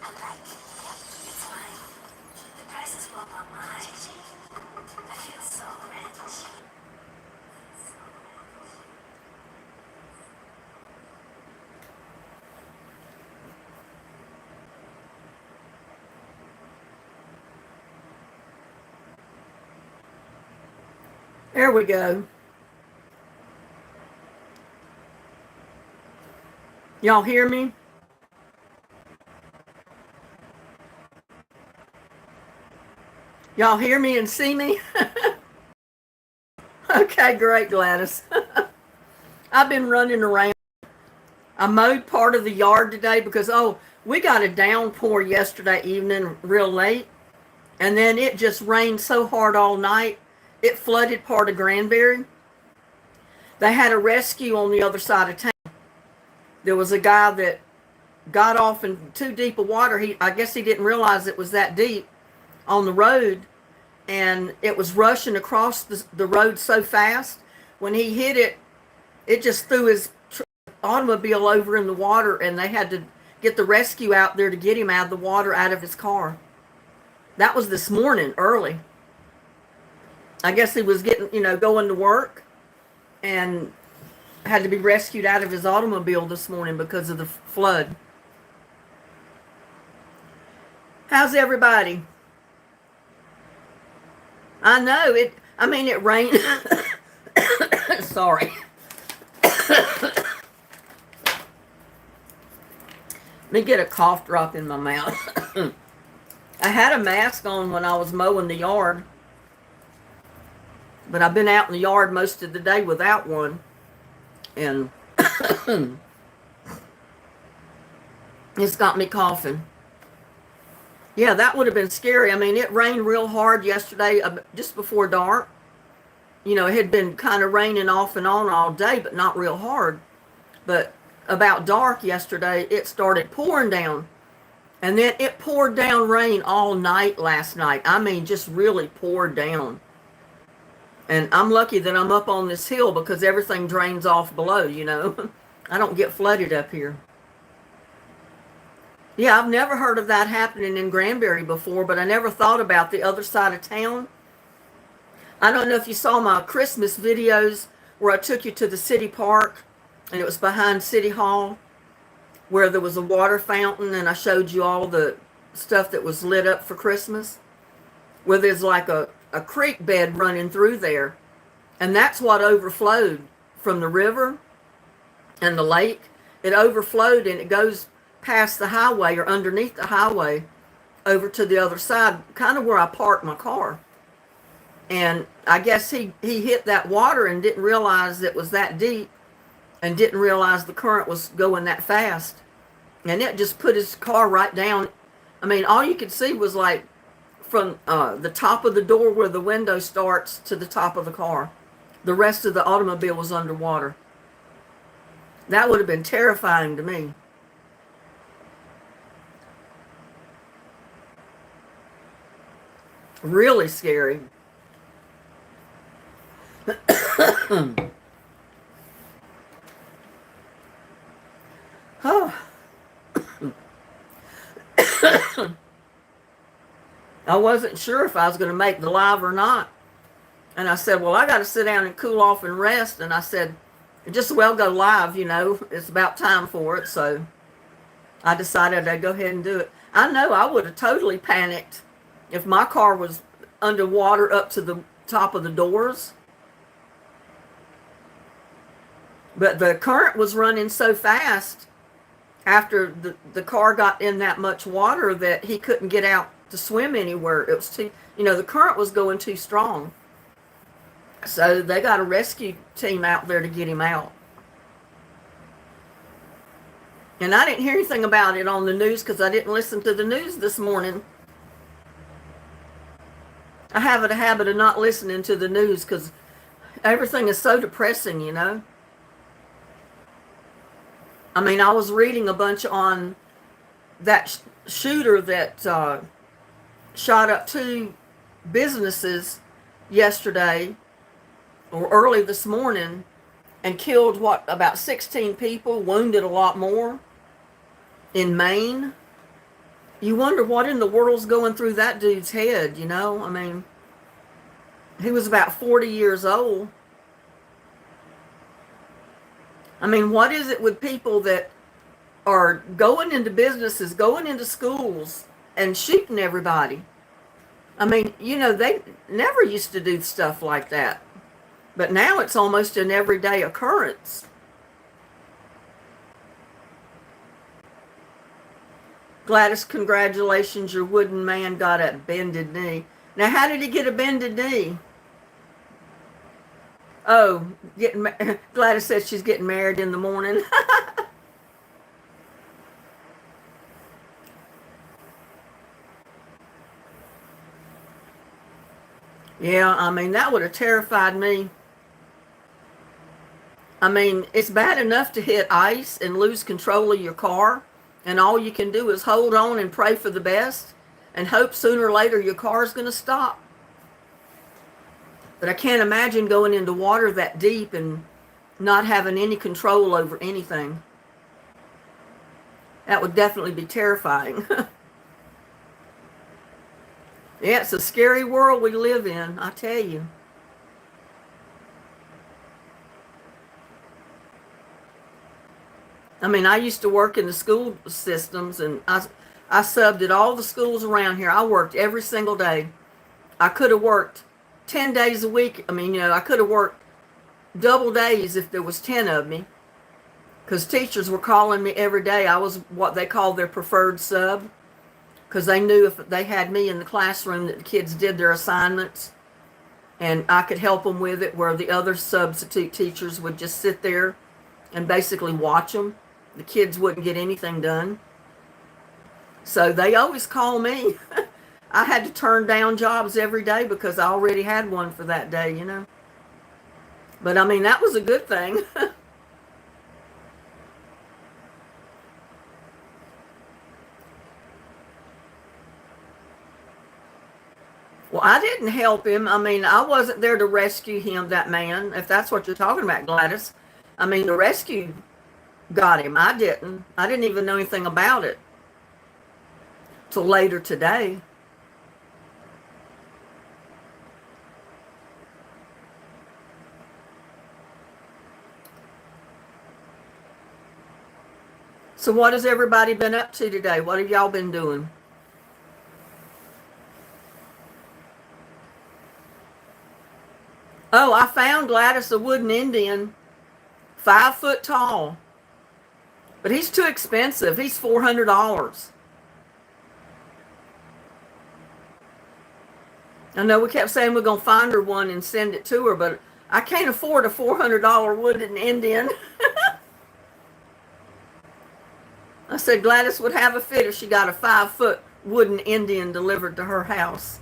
I like it. It's fine. The prices blow my mind. I feel so rich. There we go. Y'all hear me? Y'all hear me and see me? Okay, great, Gladys. I've been running around. I mowed part of the yard today because, we got a downpour yesterday evening real late. And then it just rained so hard all night, it flooded part of Granbury. They had a rescue on the other side of town. There was a guy that got off in too deep of water. I guess he didn't realize it was that deep on the road, and it was rushing across the road so fast. When he hit it, it just threw his automobile over in the water, and they had to get the rescue out there to get him out of the water, out of his car. That was this morning early. I guess he was getting, going to work and had to be rescued out of his automobile this morning because of the flood. How's everybody? I know it. I mean, it rained. Sorry. Let me get a cough drop in my mouth. I had a mask on when I was mowing the yard, but I've been out in the yard most of the day without one, and it's got me coughing. Yeah, that would have been scary. I mean, it rained real hard yesterday, just before dark. It had been kind of raining off and on all day, but not real hard. But about dark yesterday, it started pouring down. And then it poured down rain all night last night. I mean, just really poured down. And I'm lucky that I'm up on this hill because everything drains off below, I don't get flooded up here. Yeah, I've never heard of that happening in Granbury before, but I never thought about the other side of town. I don't know if you saw my Christmas videos where I took you to the city park, and it was behind City Hall, where there was a water fountain, and I showed you all the stuff that was lit up for Christmas, where there's like a creek bed running through there, and that's what overflowed from the river and the lake. It overflowed, and it goes past the highway or underneath the highway over to the other side, kind of where I parked my car. And I guess he hit that water and didn't realize it was that deep, and didn't realize the current was going that fast. And it just put his car right down. I mean, all you could see was like from the top of the door where the window starts to the top of the car. The rest of the automobile was underwater. That would have been terrifying to me. Really scary. Oh. I wasn't sure if I was going to make the live or not. And I said, well, I got to sit down and cool off and rest. And I said, just as well go live, it's about time for it. So I decided I'd go ahead and do it. I know I would have totally panicked if my car was underwater up to the top of the doors. But the current was running so fast after the car got in that much water that he couldn't get out to swim anywhere. It was too, the current was going too strong. So they got a rescue team out there to get him out. And I didn't hear anything about it on the news because I didn't listen to the news this morning. I have a habit of not listening to the news because everything is so depressing, I mean, I was reading a bunch on that shooter that shot up 2 businesses yesterday or early this morning and killed about 16 people, wounded a lot more in Maine. You wonder what in the world's going through that dude's head, you know? I mean, he was about 40 years old. I mean, what is it with people that are going into businesses, going into schools, and shooting everybody? I mean, you know, they never used to do stuff like that. But now it's almost an everyday occurrence. Gladys, congratulations, your wooden man got a bended knee. Now, how did he get a bended knee? Oh, Gladys said she's getting married in the morning. Yeah, I mean, that would have terrified me. I mean, it's bad enough to hit ice and lose control of your car, and all you can do is hold on and pray for the best and hope sooner or later your car's going to stop. But I can't imagine going into water that deep and not having any control over anything. That would definitely be terrifying. Yeah, it's a scary world we live in, I tell you. I mean, I used to work in the school systems, and I subbed at all the schools around here. I worked every single day. I could have worked 10 days a week. I mean, you know, I could have worked double days if there was 10 of me, because teachers were calling me every day. I was what they called their preferred sub, because they knew if they had me in the classroom that the kids did their assignments and I could help them with it, where the other substitute teachers would just sit there and basically watch them. The kids wouldn't get anything done. So they always call me. I had to turn down jobs every day because I already had one for that day, you know. But I mean, that was a good thing. Well, I didn't help him. I mean, I wasn't there to rescue him, that man, if that's what you're talking about, Gladys. I mean, the rescue got him. I didn't. I didn't even know anything about it till later today. So what has everybody been up to today? What have y'all been doing? Oh, I found Gladys a wooden Indian, 5 foot tall. But he's too expensive. He's $400. I know we kept saying we're going to find her one and send it to her, but I can't afford a $400 wooden Indian. I said Gladys would have a fit if she got a 5 foot wooden Indian delivered to her house.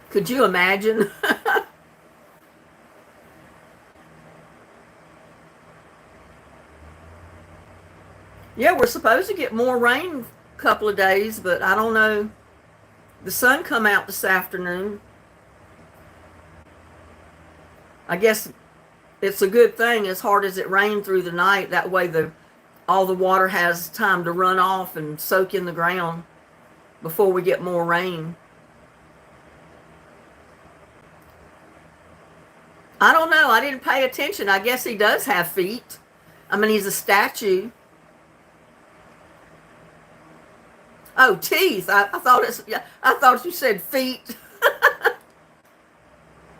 Could you imagine? Yeah, we're supposed to get more rain a couple of days, but I don't know. The sun come out this afternoon. I guess it's a good thing, as hard as it rained through the night. That way all the water has time to run off and soak in the ground before we get more rain. I don't know. I didn't pay attention. I guess he does have feet. I mean, he's a statue. Oh, teeth. I thought you said feet.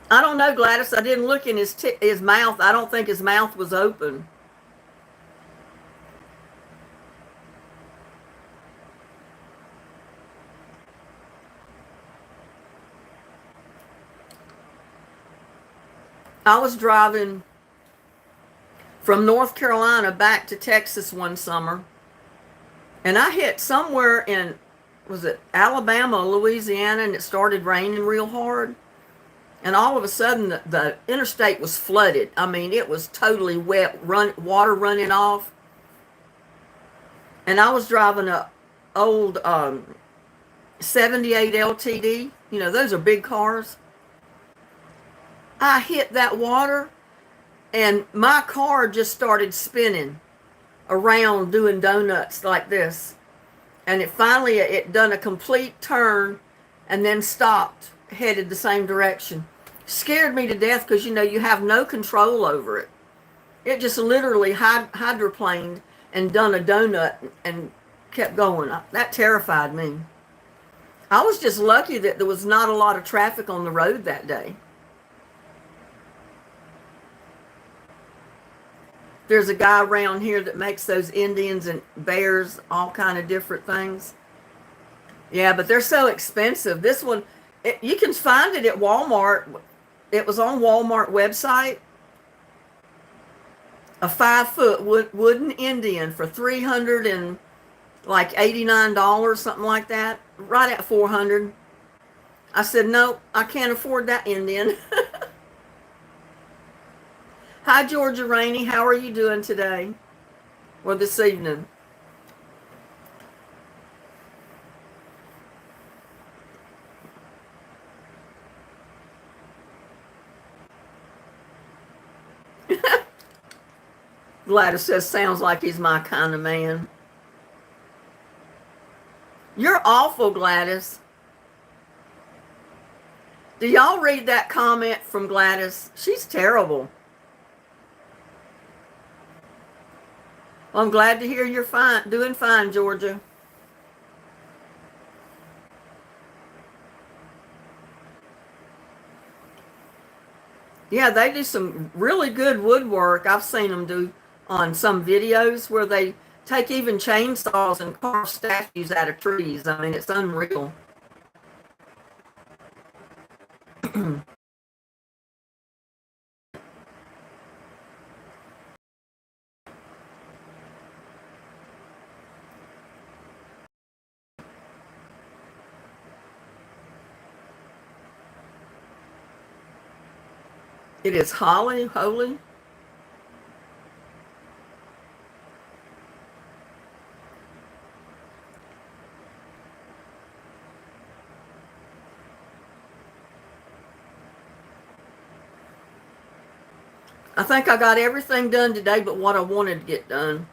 I don't know, Gladys. I didn't look in his mouth. I don't think his mouth was open. I was driving from North Carolina back to Texas one summer, and I hit somewhere in, was it Alabama, Louisiana, and it started raining real hard. And all of a sudden, the interstate was flooded. I mean, it was totally wet, water running off. And I was driving a old 78 LTD. You know, those are big cars. I hit that water, and my car just started spinning around doing donuts like this. And it done a complete turn and then stopped, headed the same direction. Scared me to death because, you have no control over it. It just literally hydroplaned and done a donut and kept going. That terrified me. I was just lucky that there was not a lot of traffic on the road that day. There's a guy around here that makes those Indians and bears, all kind of different things. Yeah, but they're so expensive. This one, you can find it at Walmart. It was on Walmart website. A 5-foot wooden Indian for $389, something like that. Right at $400. I said, no, I can't afford that Indian. Hi, Georgia Rainey. How are you doing today? Or this evening? Gladys says, sounds like he's my kind of man. You're awful, Gladys. Do y'all read that comment from Gladys? She's terrible. Well, I'm glad to hear you're fine, doing fine, Georgia. Yeah, they do some really good woodwork. I've seen them do on some videos where they take even chainsaws and carve statues out of trees. I mean, it's unreal. It is holy. I think I got everything done today but what I wanted to get done.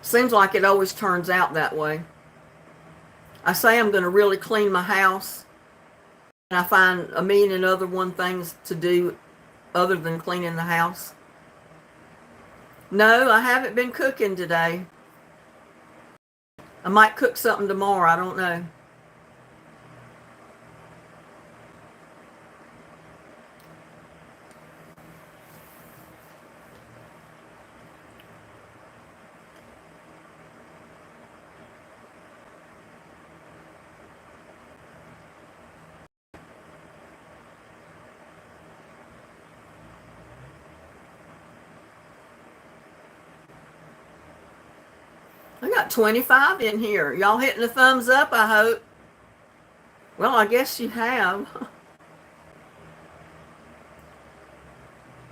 Seems like it always turns out that way. I say I'm going to really clean my house, and I find a million and other things to do other than cleaning the house. No, I haven't been cooking today. I might cook something tomorrow. I don't know. I got 25 in here. Y'all hitting the thumbs up, I hope. Well, I guess you have.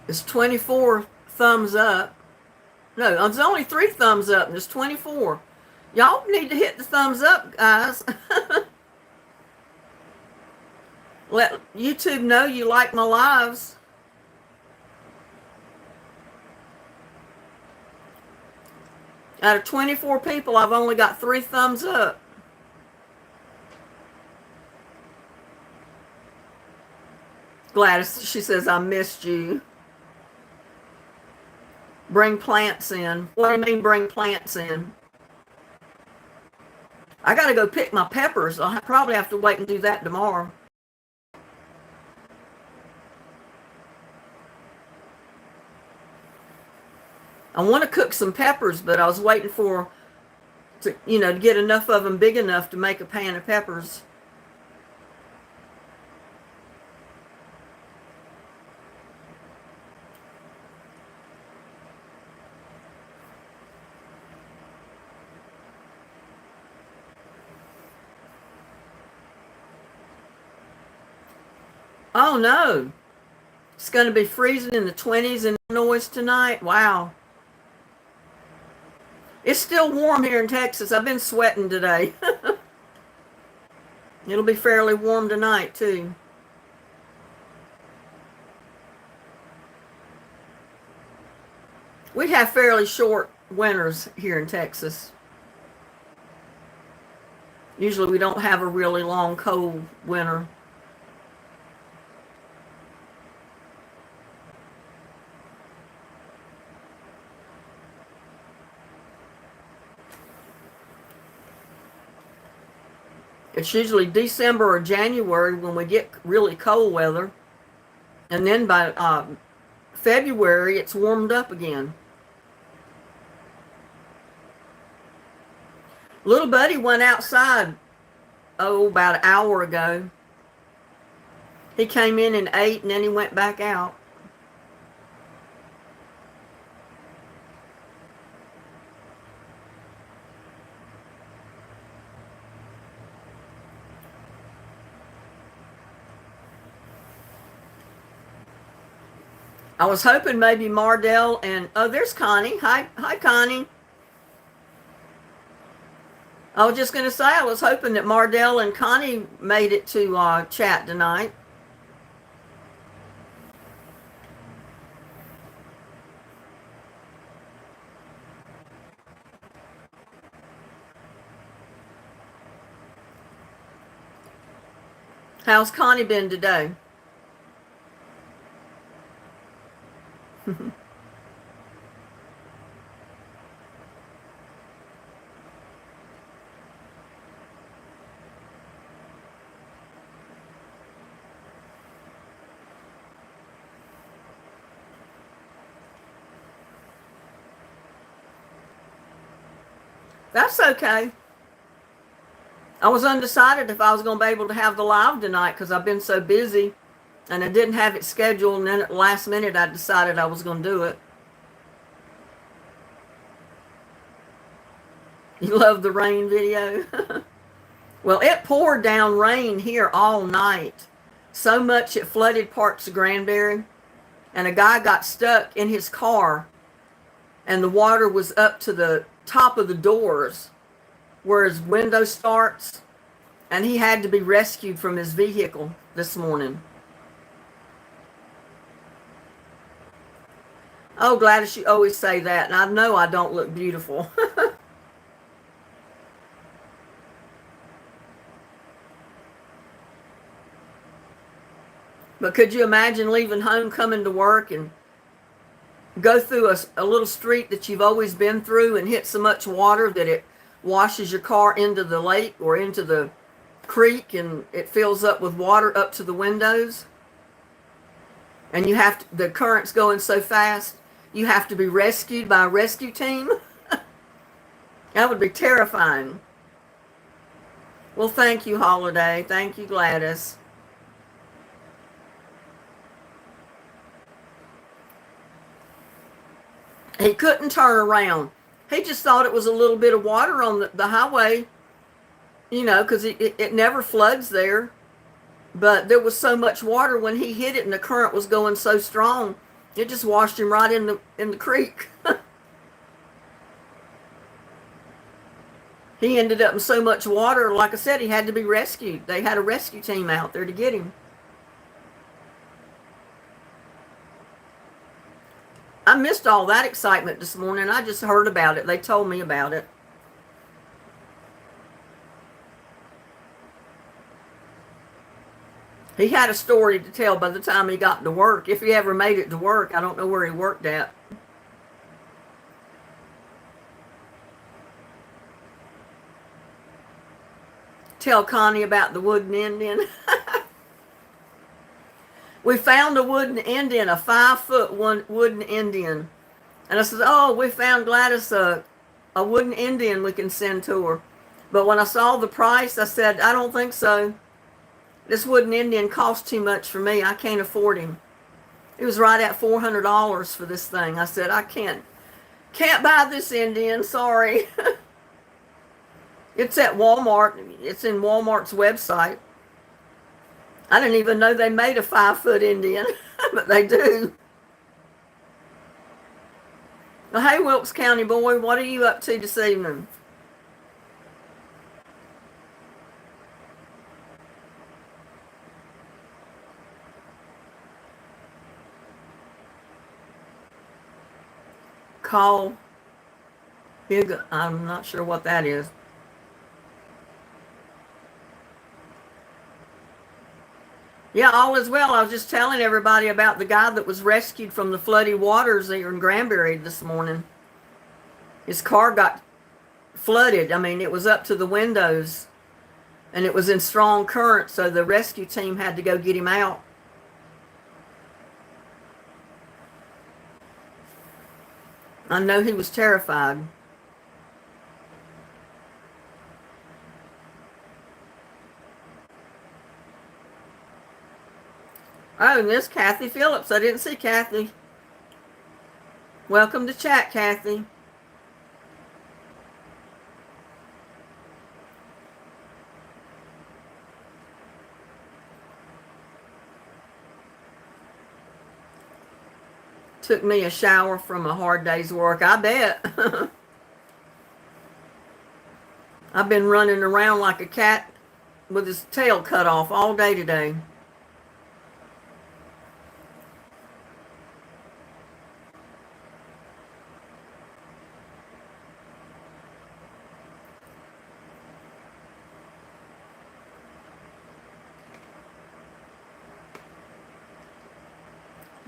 It's 24 thumbs up. No, there's only 3 thumbs up. There's 24. Y'all need to hit the thumbs up, guys. Let YouTube know you like my lives. Out of 24 people, I've only got 3 thumbs up. Gladys, she says, I missed you. Bring plants in. What do you mean bring plants in? I got to go pick my peppers. I'll probably have to wait and do that tomorrow. I want to cook some peppers, but I was waiting to get enough of them big enough to make a pan of peppers. Oh no. It's going to be freezing in the 20s in Illinois tonight. Wow. It's still warm here in Texas. I've been sweating today. It'll be fairly warm tonight, too. We have fairly short winters here in Texas. Usually we don't have a really long cold winter. It's usually December or January when we get really cold weather. And then by February, it's warmed up again. Little buddy went outside, about an hour ago. He came in and ate, and then he went back out. I was hoping maybe Mardell and, oh, there's Connie. Hi, Connie. I was just going to say, I was hoping that Mardell and Connie made it to chat tonight. How's Connie been today? That's okay. I was undecided if I was going to be able to have the live tonight because I've been so busy and I didn't have it scheduled. And then at the last minute, I decided I was going to do it. You love the rain video? Well, it poured down rain here all night. So much it flooded parts of Granbury. And a guy got stuck in his car and the water was up to the top of the doors where his window starts, and he had to be rescued from his vehicle this morning. Oh, Gladys, you always say that, and I know I don't look beautiful. But could you imagine leaving home, coming to work, and go through a little street that you've always been through and hit so much water that it washes your car into the lake or into the creek and it fills up with water up to the windows? And you have to, the current's going so fast, you have to be rescued by a rescue team? That would be terrifying. Well, thank you, Holiday. Thank you, Gladys. He couldn't turn around. He just thought it was a little bit of water on the highway, because it never floods there. But there was so much water when he hit it and the current was going so strong, it just washed him right in the creek. He ended up in so much water, like I said, he had to be rescued. They had a rescue team out there to get him. I missed all that excitement this morning. I just heard about it. They told me about it. He had a story to tell by the time he got to work. If he ever made it to work, I don't know where he worked at. Tell Connie about the wooden Indian. We found a wooden Indian, a 5-foot wooden Indian. And I said, oh, we found Gladys a wooden Indian we can send to her. But when I saw the price, I said, I don't think so. This wooden Indian cost too much for me. I can't afford him. It was right at $400 for this thing. I said, I can't buy this Indian, sorry. It's at Walmart. It's in Walmart's website. I didn't even know they made a 5-foot Indian, but they do. Well, hey, Wilkes County boy, what are you up to this evening? Call big. I'm not sure what that is. Yeah, all is well. I was just telling everybody about the guy that was rescued from the floody waters here in Granbury this morning. His car got flooded. I mean, it was up to the windows, and it was in strong current, so the rescue team had to go get him out. I know he was terrified. Oh, and there's Kathy Phillips. I didn't see Kathy. Welcome to chat, Kathy. Took me a shower from a hard day's work, I bet. I've been running around like a cat with his tail cut off all day today.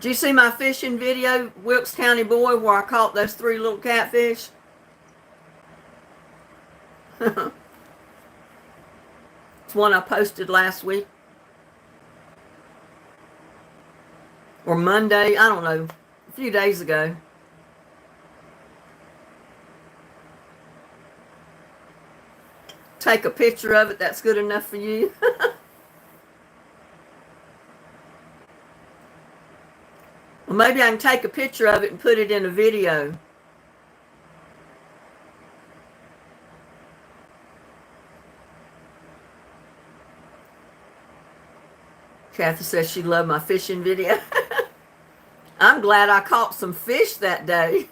Did you see my fishing video, Wilkes County Boy, where I caught those 3 little catfish? It's one I posted last week. Or Monday, I don't know, a few days ago. Take a picture of it, that's good enough for you. Well, maybe I can take a picture of it and put it in a video. Kathy says she loved my fishing video. I'm glad I caught some fish that day.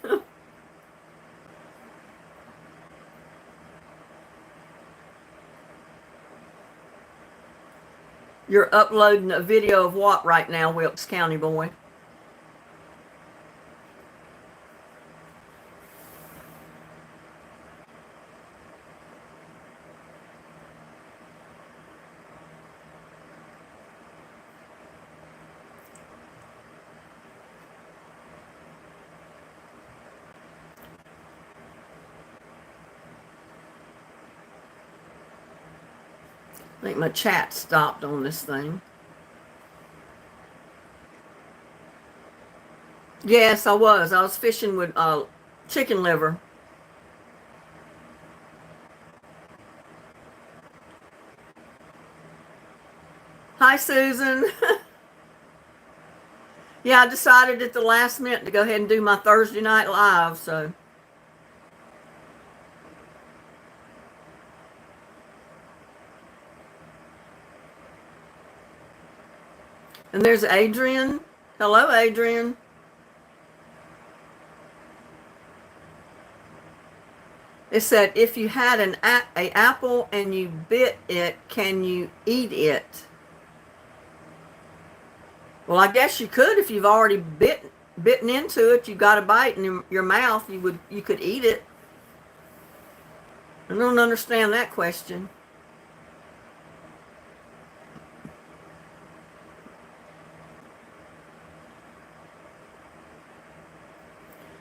You're uploading a video of what right now, Wilkes County Boy? I think my chat stopped on this thing. Yes, I was. I was fishing with chicken liver. Hi, Susan. Yeah, I decided at the last minute to go ahead and do my Thursday night live, so. And there's Adrian. Hello, Adrian. It said, if you had an apple and you bit it, can you eat it? Well, I guess you could if you've already bitten into it. You got a bite in your mouth. You could eat it. I don't understand that question.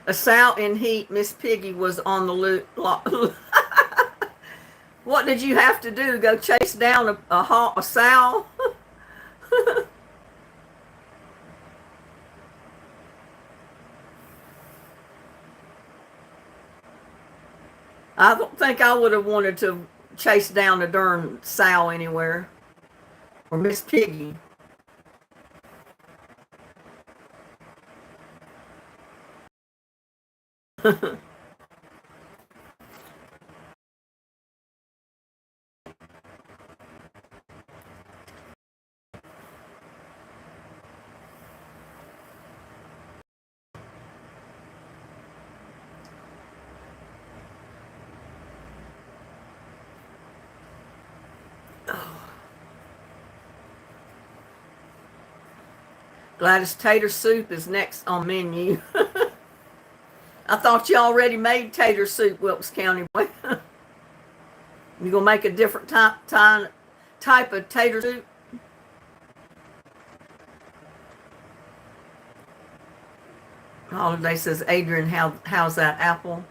A sow in heat, Miss Piggy was on the loot. What did you have to do? Go chase down a sow? I don't think I would have wanted to chase down a darn sow anywhere. Or Miss Piggy. Gladys, tater soup is next on menu. I thought you already made tater soup, Wilkes County boy. You gonna make a different type of tater soup? Holiday says, Adrian, how's that apple?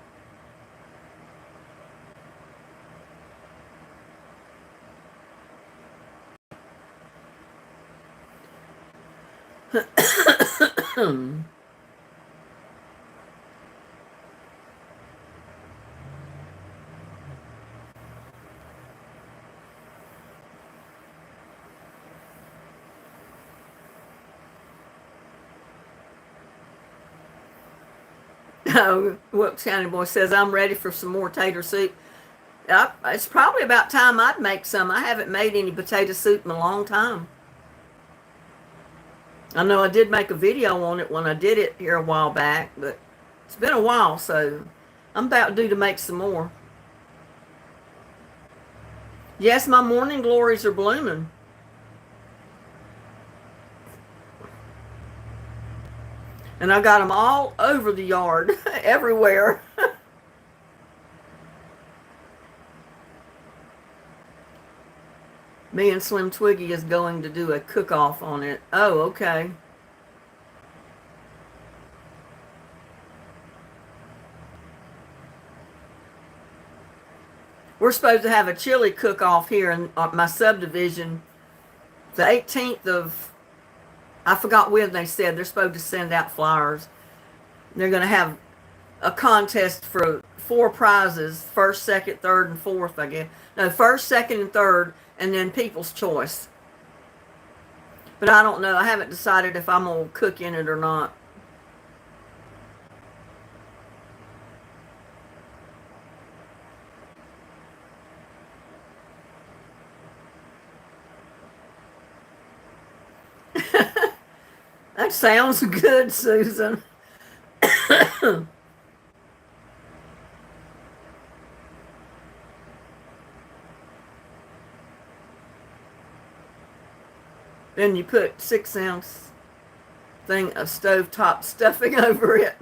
Oh, Wilkes County boy says, I'm ready for some more tater soup. It's probably about time I'd make some. I haven't made any potato soup in a long time. I know I did make a video on it when I did it here a while back, but it's been a while, so I'm about due to make some more. Yes, my morning glories are blooming. And I got them all over the yard, everywhere. Me and Slim Twiggy is going to do a cook-off on it. Oh, okay. We're supposed to have a chili cook-off here in my subdivision. The 18th of, I forgot when they said, they're supposed to send out flyers. They're going to have a contest for 4 prizes, first, second, third, and fourth, I guess. No, first, second, and third, and then people's choice. But I don't know. I haven't decided if I'm going to cook in it or not. That sounds good, Susan. Then you put 6-ounce thing of stovetop stuffing over it.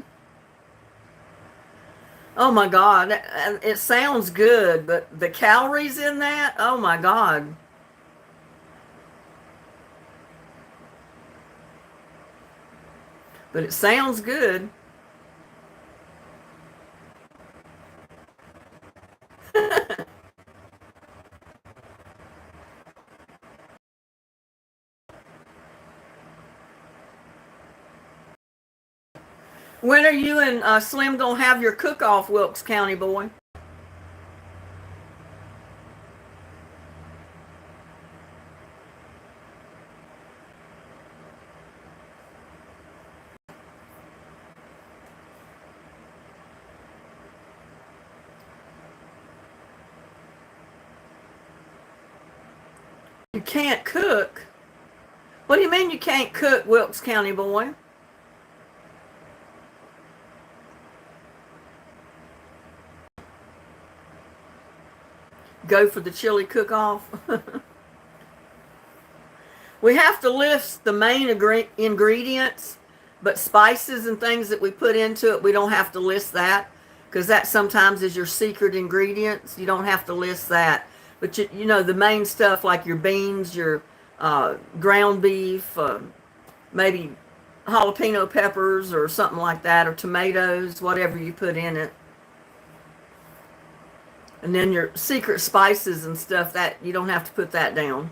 Oh my God, it sounds good, but the calories in that, oh my God. But it sounds good. When are you and Slim gonna have your cook-off, Wilkes County boy? You can't cook? What do you mean you can't cook, Wilkes County boy? Go for the chili cook-off? We have to list the main ingredients, but spices and things that we put into it, we don't have to list that, because that sometimes is your secret ingredients. You don't have to list that. But you know, the main stuff like your beans, your ground beef, maybe jalapeno peppers or something like that, or tomatoes, whatever you put in it. And then your secret spices and stuff, that you don't have to put that down.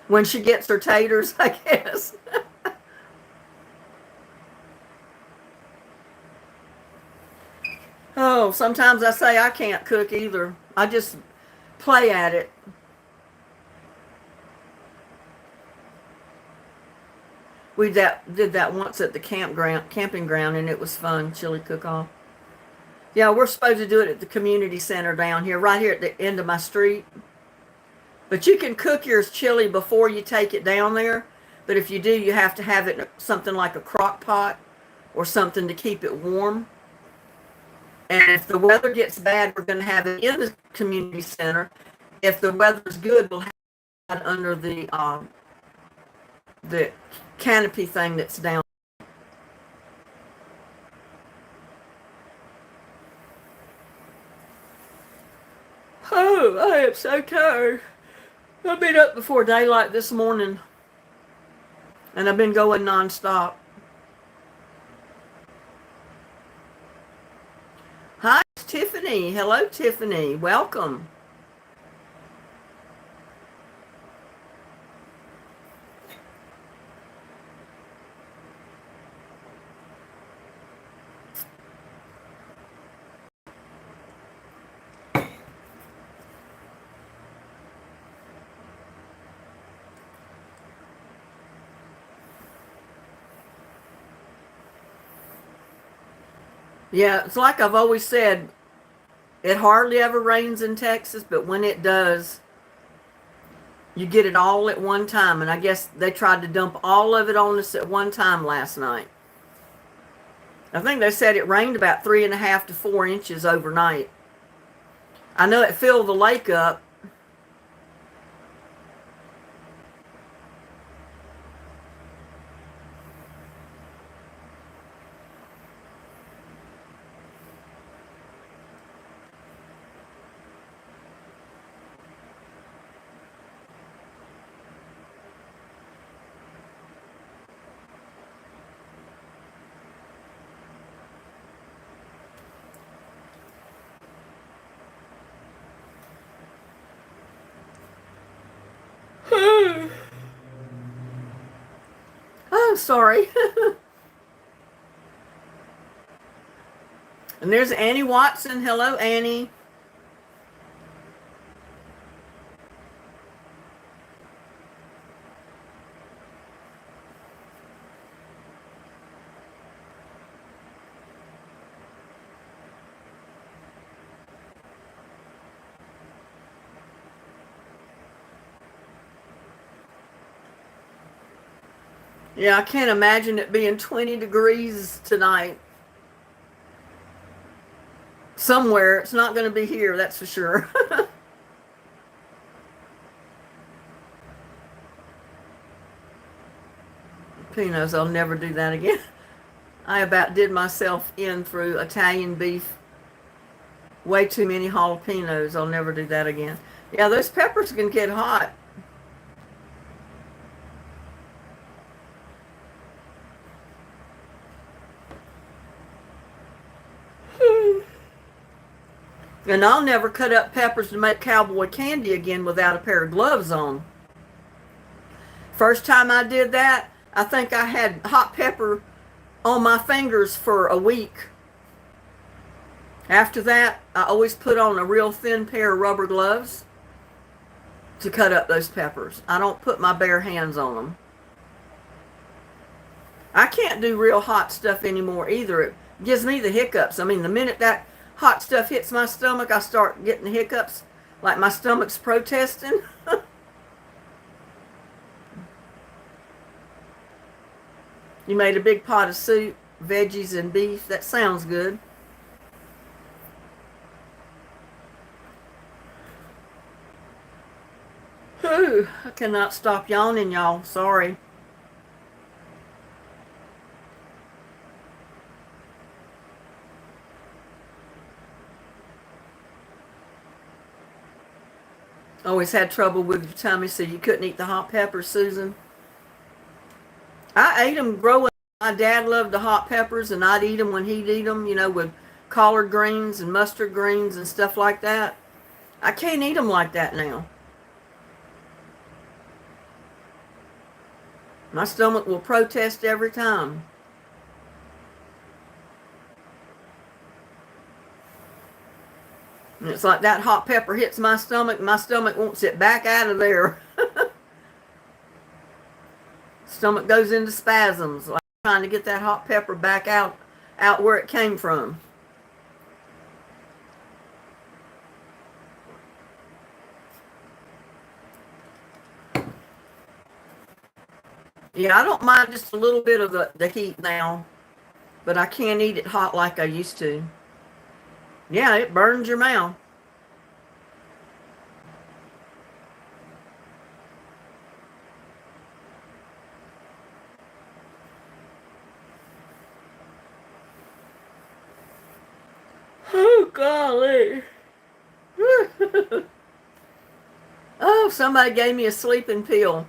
When she gets her taters, I guess. Oh, sometimes I say I can't cook either. I just play at it. We did that once at the camping ground, and it was fun, chili cook-off. Yeah, we're supposed to do it at the community center down here, right here at the end of my street. But you can cook your chili before you take it down there. But if you do, you have to have it in something like a crock pot or something to keep it warm. And if the weather gets bad, we're going to have it in the community center. If the weather's good, we'll have it under the the canopy thing that's down. Oh, I am so tired. I've been up before daylight this morning, and I've been going nonstop. Hi, it's Tiffany. Hello, Tiffany. Welcome. Yeah, it's like I've always said, it hardly ever rains in Texas, but when it does, you get it all at one time. And I guess they tried to dump all of it on us at one time last night. I think they said it rained about 3.5 to 4 inches overnight. I know it filled the lake up. Oh, sorry. And there's Annie Watson. Hello, Annie. Yeah, I can't imagine it being 20 degrees tonight. Somewhere. It's not going to be here, that's for sure. Pinos, I'll never do that again. I about did myself in through Italian beef. Way too many jalapenos. I'll never do that again. Yeah, those peppers can get hot. And I'll never cut up peppers to make cowboy candy again without a pair of gloves on. First time I did that, I think I had hot pepper on my fingers for a week. After that, I always put on a real thin pair of rubber gloves to cut up those peppers. I don't put my bare hands on them. I can't do real hot stuff anymore either. It gives me the hiccups. I mean, the minute that hot stuff hits my stomach, I start getting the hiccups, like my stomach's protesting. You made a big pot of soup, veggies and beef. That sounds good. Whew, I cannot stop yawning, y'all. Sorry. Always had trouble with your tummy, so you couldn't eat the hot peppers, Susan. I ate them growing up. My dad loved the hot peppers, and I'd eat them when he'd eat them, with collard greens and mustard greens and stuff like that. I can't eat them like that now. My stomach will protest every time. And it's like that hot pepper hits my stomach wants it back out of there. Stomach goes into spasms, like trying to get that hot pepper back out where it came from. Yeah, I don't mind just a little bit of the heat now, but I can't eat it hot like I used to. Yeah, it burns your mouth. Oh, golly. Oh, somebody gave me a sleeping pill.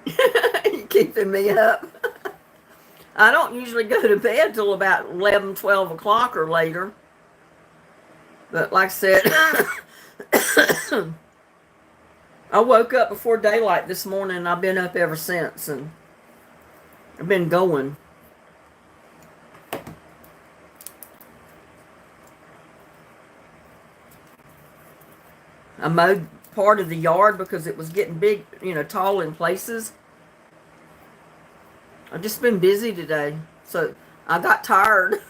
You're keeping me up. I don't usually go to bed till about 11, 12 o'clock or later. But like I said, I woke up before daylight this morning and I've been up ever since. And I've been going. I mowed part of the yard because it was getting big, tall in places. I've just been busy today. So I got tired.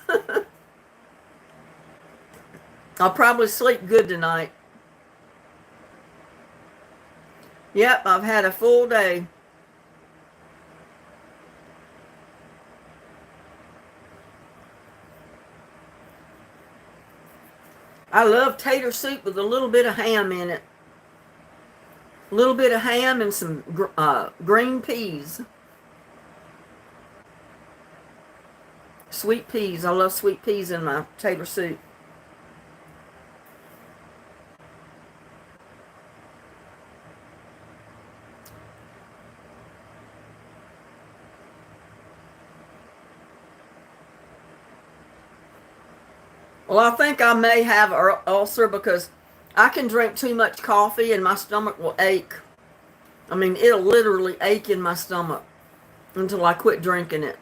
I'll probably sleep good tonight. Yep, I've had a full day. I love tater soup with a little bit of ham in it. A little bit of ham and some green peas. Sweet peas. I love sweet peas in my tater soup. Well, I think I may have an ulcer because I can drink too much coffee and my stomach will ache. I mean, it'll literally ache in my stomach until I quit drinking it.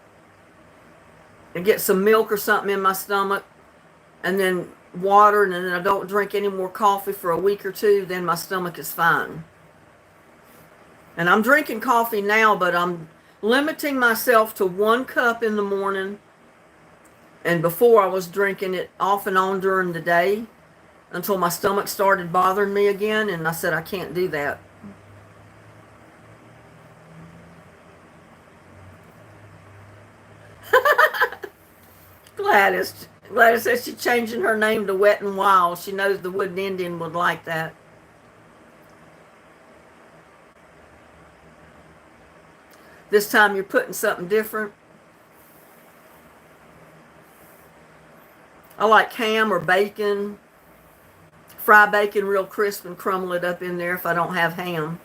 And get some milk or something in my stomach and then water, and then I don't drink any more coffee for a week or two, then my stomach is fine. And I'm drinking coffee now, but I'm limiting myself to 1 cup in the morning. And before I was drinking it off and on during the day until my stomach started bothering me again. And I said, I can't do that. Gladys says she's changing her name to Wet and Wild. She knows the Wooden Indian would like that. This time you're putting something different. I like ham or bacon. Fry bacon real crisp and crumble it up in there if I don't have ham.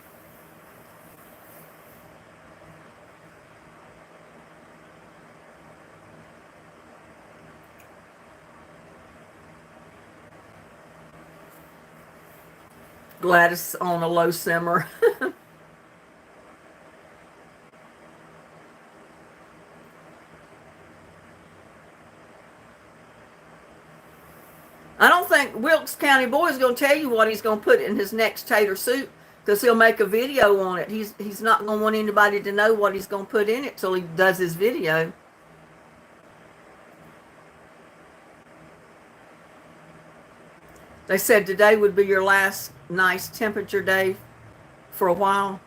Gladys on a low simmer. I don't think Wilkes County Boy is going to tell you what he's going to put in his next tater soup because he'll make a video on it. He's not going to want anybody to know what he's going to put in it till he does his video. They said today would be your last nice temperature day for a while.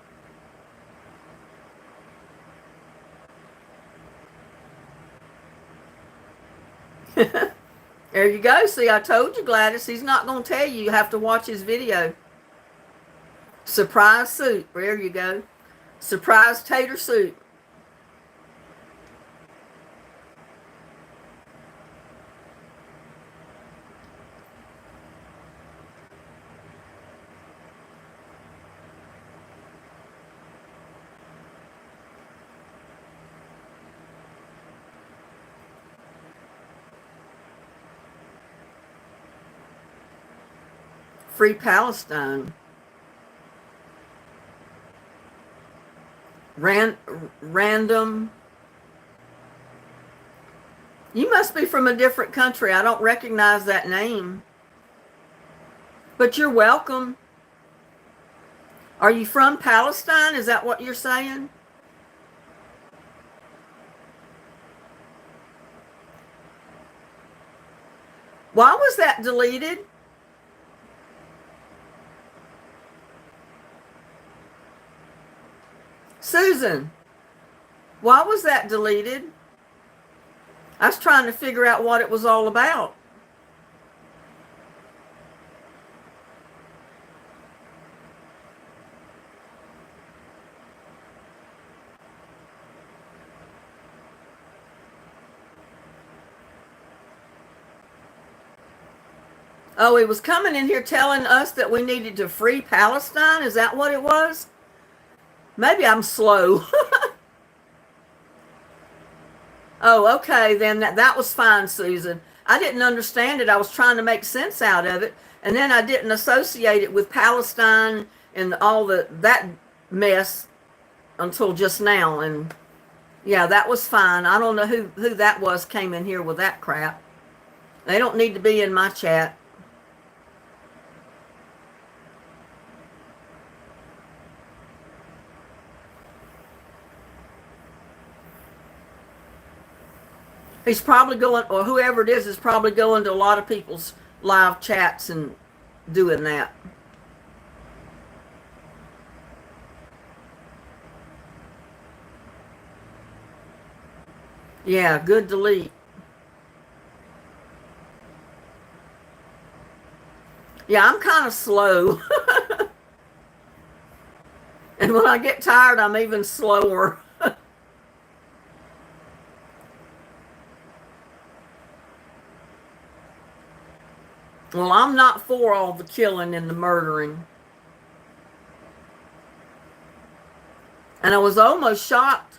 There you go. See, I told you, Gladys. He's not going to tell you. You have to watch his video. Surprise soup. There you go. Surprise tater soup. Free Palestine. Random. You must be from a different country. I don't recognize that name. But you're welcome. Are you from Palestine? Is that what you're saying? Why was that deleted? Susan, why was that deleted? I was trying to figure out what it was all about. Oh, he was coming in here telling us that we needed to free Palestine? Is that what it was? Maybe I'm slow. Oh, okay, then that was fine, Susan. I didn't understand it. I was trying to make sense out of it, and then I didn't associate it with Palestine and all that mess until just now. And yeah, that was fine. I don't know who that was came in here with that crap. They don't need to be in my chat. He's probably going, or whoever it is probably going to a lot of people's live chats and doing that. Yeah, good delete. Yeah, I'm kind of slow. And when I get tired, I'm even slower. Well, I'm not for all the killing and the murdering. And I was almost shocked,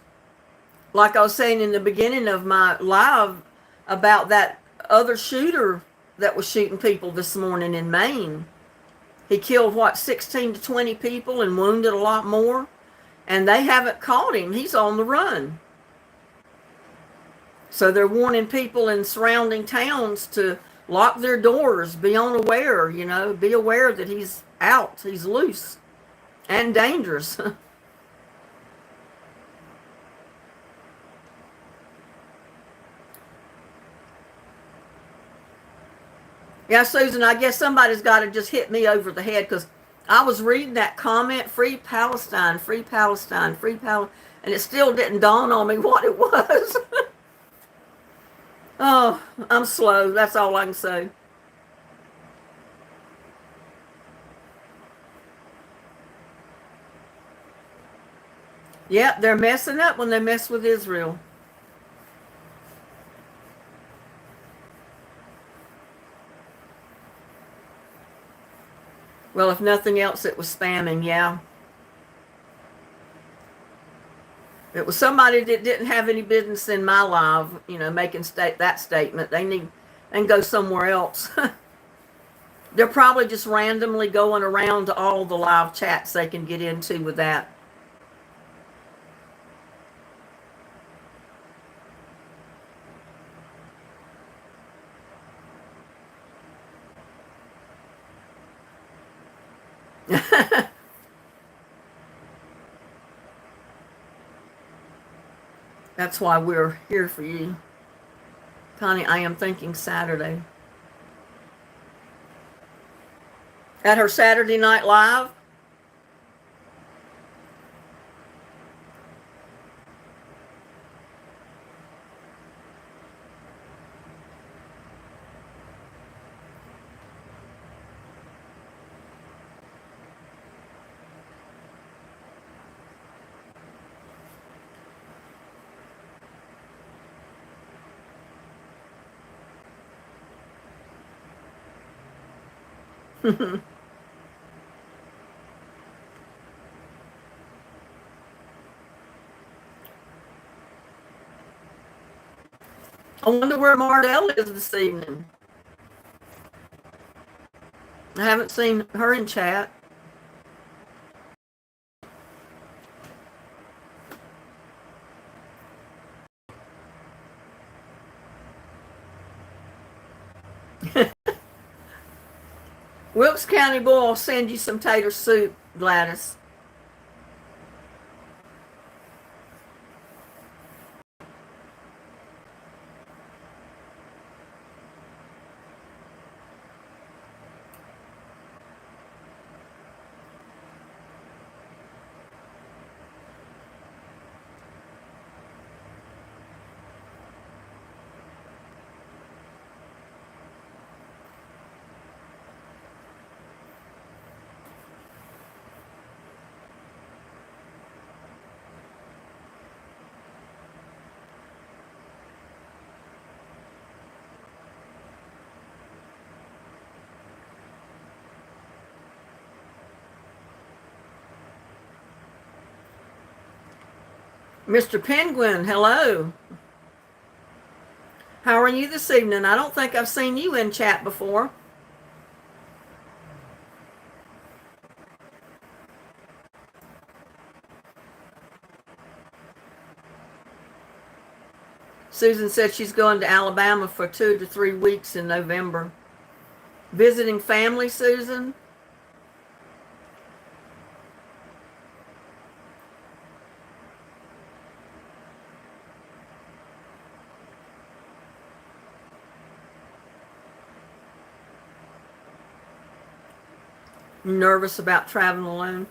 like I was saying in the beginning of my live, about that other shooter that was shooting people this morning in Maine. He killed, what, 16 to 20 people and wounded a lot more? And they haven't caught him. He's on the run. So they're warning people in surrounding towns to lock their doors, be unaware, be aware that he's out, he's loose and dangerous. Yeah, Susan, I guess somebody's got to just hit me over the head, because I was reading that comment, free Palestine, free Palestine, free Palestine, and it still didn't dawn on me what it was. Oh, I'm slow. That's all I can say. Yep, they're messing up when they mess with Israel. Well, if nothing else, it was spamming, yeah. It was somebody that didn't have any business in my live, making that statement. They can go somewhere else. They're probably just randomly going around to all the live chats they can get into with that. That's why we're here for you. Connie, I am thinking Saturday. At her Saturday Night Live? I wonder where Mardell is this evening. I haven't seen her in chat. Wilkes County boy will send you some tater soup, Gladys. Mr. Penguin, hello. How are you this evening? I don't think I've seen you in chat before. Susan said she's going to Alabama for 2 to 3 weeks in November. Visiting family, Susan? Nervous about traveling alone?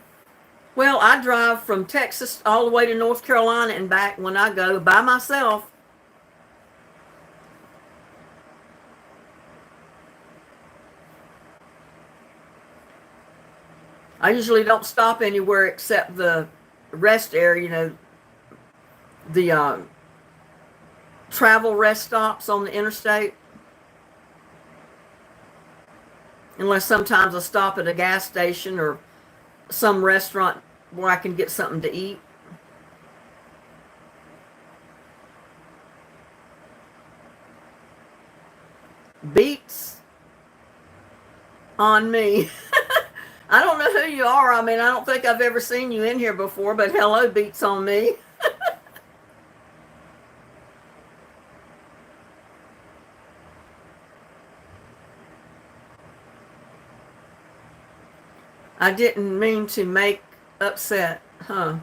Well, I drive from Texas all the way to North Carolina and back when I go by myself. I usually don't stop anywhere except the rest area, the travel rest stops on the interstate. Unless sometimes I stop at a gas station or some restaurant where I can get something to eat. Beats on me. I don't know who you are. I mean, I don't think I've ever seen you in here before, but hello, beats on me. I didn't mean to make upset, huh?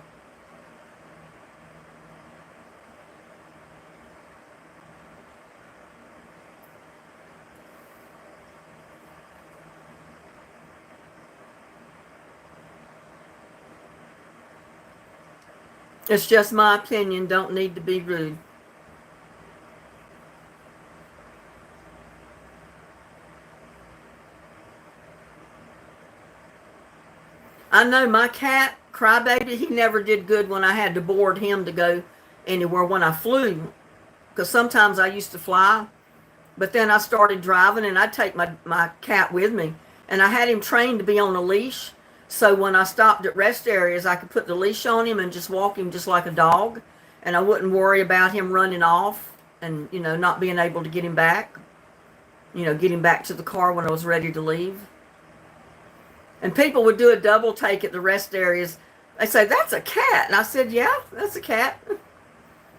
It's just my opinion. Don't need to be rude. I know my cat, Crybaby, he never did good when I had to board him to go anywhere when I flew. Because sometimes I used to fly, but then I started driving and I'd take my cat with me. And I had him trained to be on a leash. So when I stopped at rest areas, I could put the leash on him and just walk him just like a dog. And I wouldn't worry about him running off and, not being able to get him back. Get him back to the car when I was ready to leave. And people would do a double take at the rest areas. They say, that's a cat. And I said, yeah, that's a cat.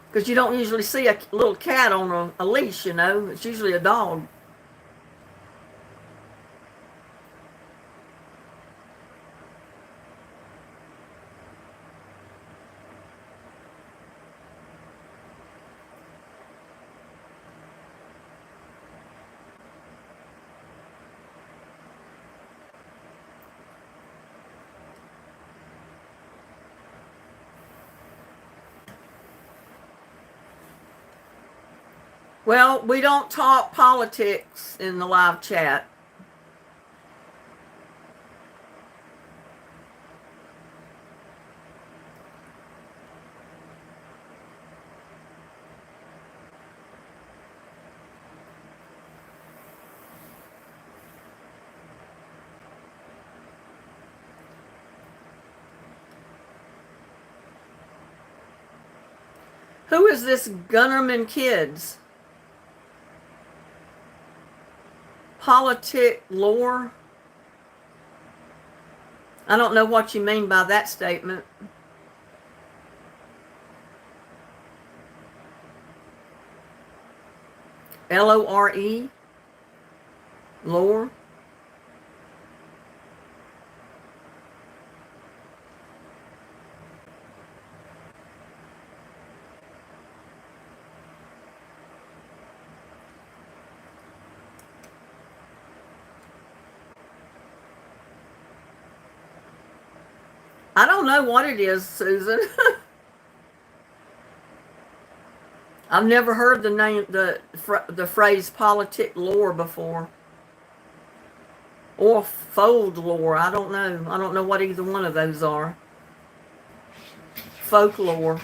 Because you don't usually see a little cat on a leash, It's usually a dog. Well, we don't talk politics in the live chat. Who is this Gunnerman Kids? Politic lore? I don't know what you mean by that statement. Lore? Lore? I don't know what it is, Susan. I've never heard the phrase politic lore before. Or fold lore. I don't know. I don't know what either one of those are. Folklore.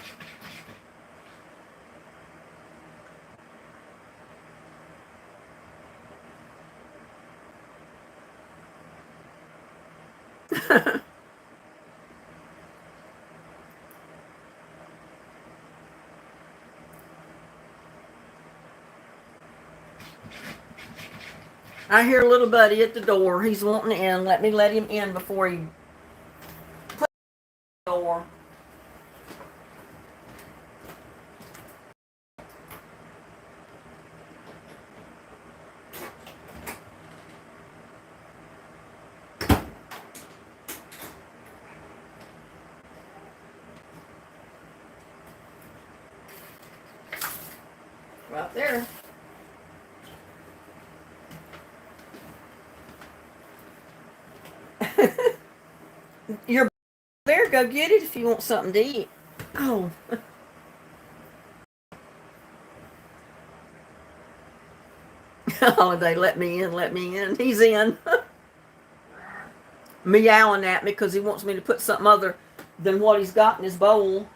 I hear little buddy at the door. He's wanting in. Let me let him in before he put the door. Right there. You're there. Go get it if you want something to eat. Oh. Holiday, let me in, let me in. He's in. Meowing at me because he wants me to put something other than what he's got in his bowl.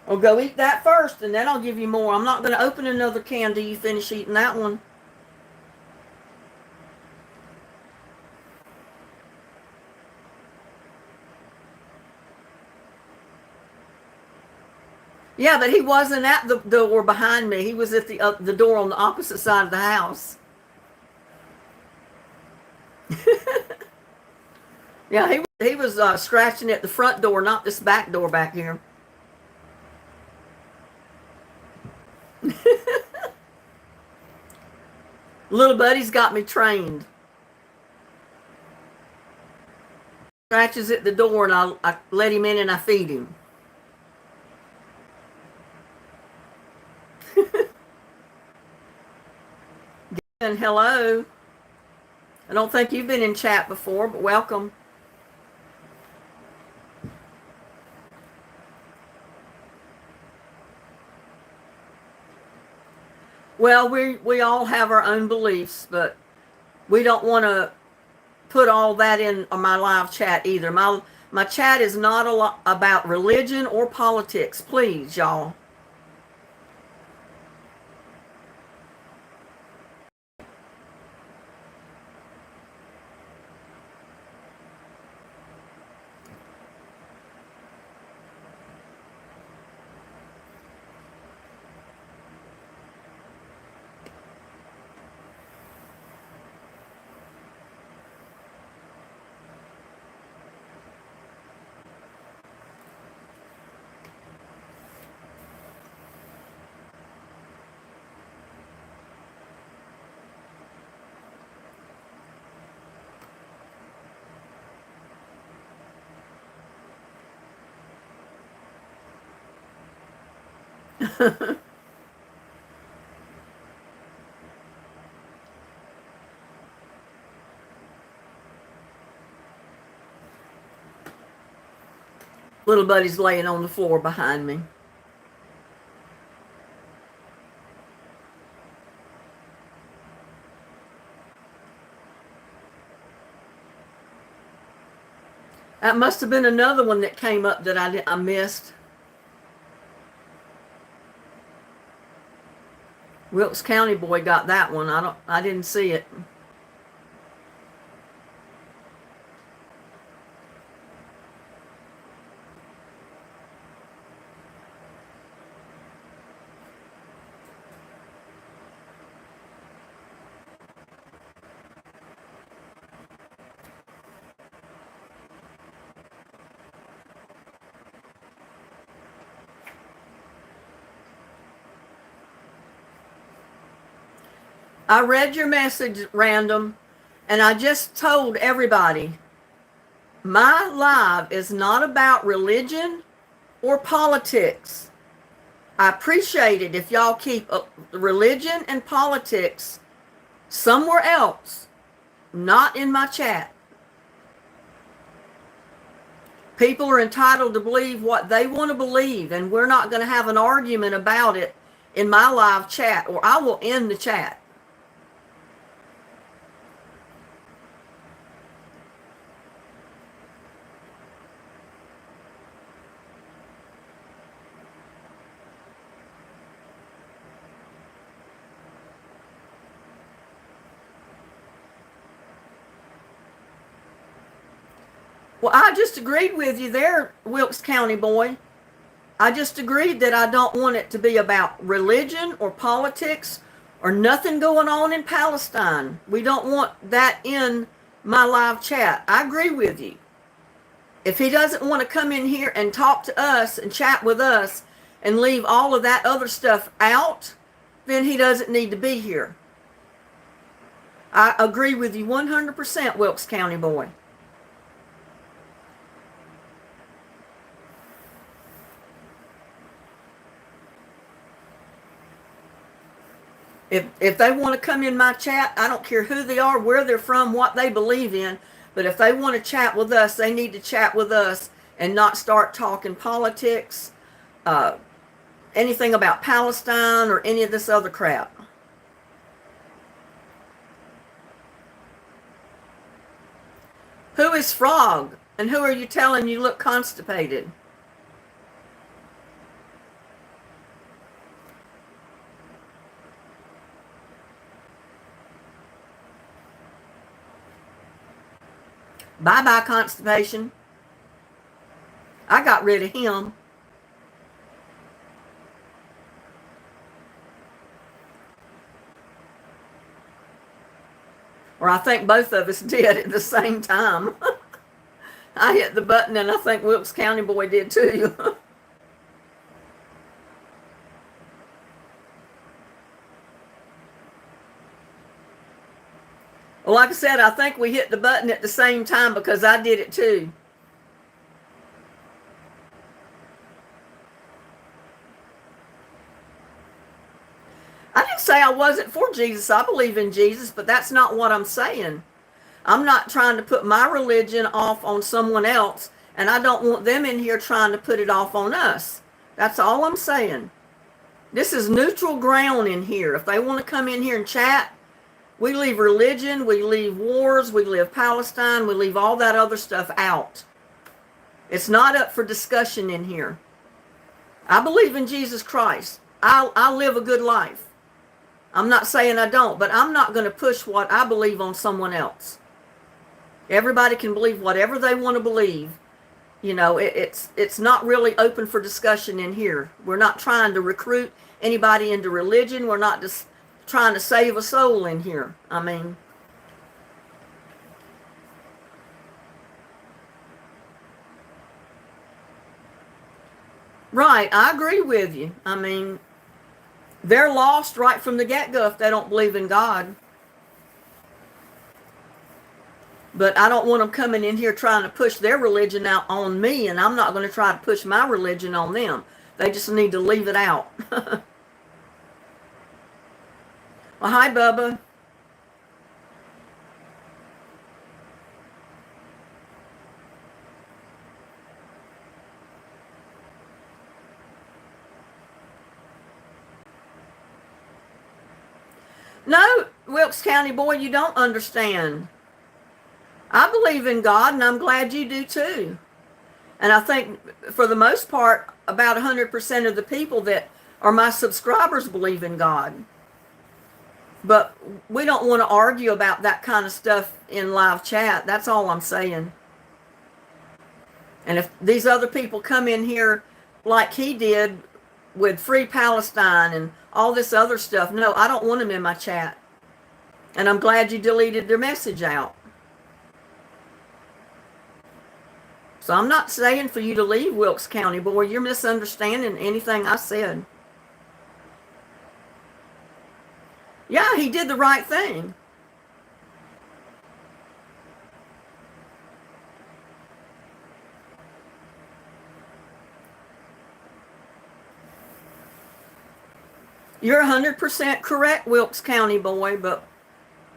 Well, go eat that first, and then I'll give you more. I'm not going to open another can till you finish eating that one. Yeah, but he wasn't at the door behind me. He was at the door on the opposite side of the house. Yeah, he was scratching at the front door, not this back door back here. Little buddy's got me trained. Scratches at the door, and I let him in and I feed him. And hello. I don't think you've been in chat before, but welcome. Well, we all have our own beliefs, but we don't want to put all that in my live chat either. My chat is not a lot about religion or politics, please, y'all. Little buddy's laying on the floor behind me. That must have been another one that came up that I missed. Wilkes County boy got that one. I didn't see it. I read your message, Random, and I just told everybody, my live is not about religion or politics. I appreciate it if y'all keep religion and politics somewhere else, not in my chat. People are entitled to believe what they want to believe, and we're not going to have an argument about it in my live chat, or I will end the chat. Well, I just agreed with you there, Wilkes County boy. I just agreed that I don't want it to be about religion or politics or nothing going on in Palestine. We don't want that in my live chat. I agree with you. If he doesn't want to come in here and talk to us and chat with us and leave all of that other stuff out, then he doesn't need to be here. I agree with you 100%, Wilkes County boy. If they want to come in my chat, I don't care who they are, where they're from, what they believe in, but if they want to chat with us, they need to chat with us and not start talking politics, anything about Palestine or any of this other crap. Who is Frog? And who are you telling you look constipated? Bye-bye, constipation. I got rid of him. Or I think both of us did at the same time. I hit the button and I think Wilkes County boy did too. Well, like I said, I think we hit the button at the same time because I did it too. I didn't say I wasn't for Jesus. I believe in Jesus, but that's not what I'm saying. I'm not trying to put my religion off on someone else, and I don't want them in here trying to put it off on us. That's all I'm saying. This is neutral ground in here. If they want to come in here and chat, we leave religion, we leave wars, we leave Palestine, we leave all that other stuff out. It's not up for discussion in here. I believe in Jesus Christ. I live a good life. I'm not saying I don't, but I'm not going to push what I believe on someone else. Everybody can believe whatever they want to believe. You know, it's not really open for discussion in here. We're not trying to recruit anybody into religion. We're not just trying to save a soul in here. I mean, right, I agree with you. I mean, they're lost right from the get-go if they don't believe in God. But I don't want them coming in here trying to push their religion out on me, and I'm not going to try to push my religion on them. They just need to leave it out. Well, hi, Bubba. No, Wilkes County boy, you don't understand. I believe in God, and I'm glad you do too. And I think, for the most part, about 100% of the people that are my subscribers believe in God. But we don't want to argue about that kind of stuff in live chat. That's all I'm saying. And if these other people come in here like he did with Free Palestine and all this other stuff, no, I don't want them in my chat. And I'm glad you deleted their message out. So I'm not saying for you to leave, Wilkes County boy. You're misunderstanding anything I said. Yeah, he did the right thing. You're 100% correct, Wilkes County boy, but,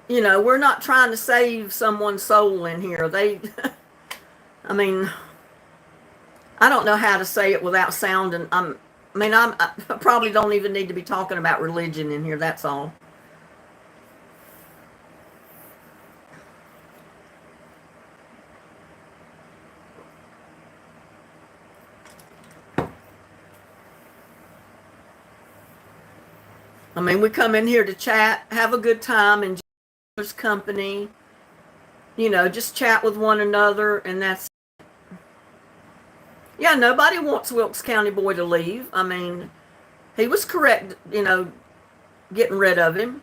you know, we're not trying to save someone's soul in here. I mean, I don't know how to say it without sounding, I probably don't even need to be talking about religion in here, that's all. I mean, we come in here to chat, have a good time, enjoy each other's company, you know, just chat with one another, and that's it. Yeah, nobody wants Wilkes County boy to leave. I mean, he was correct, you know, getting rid of him.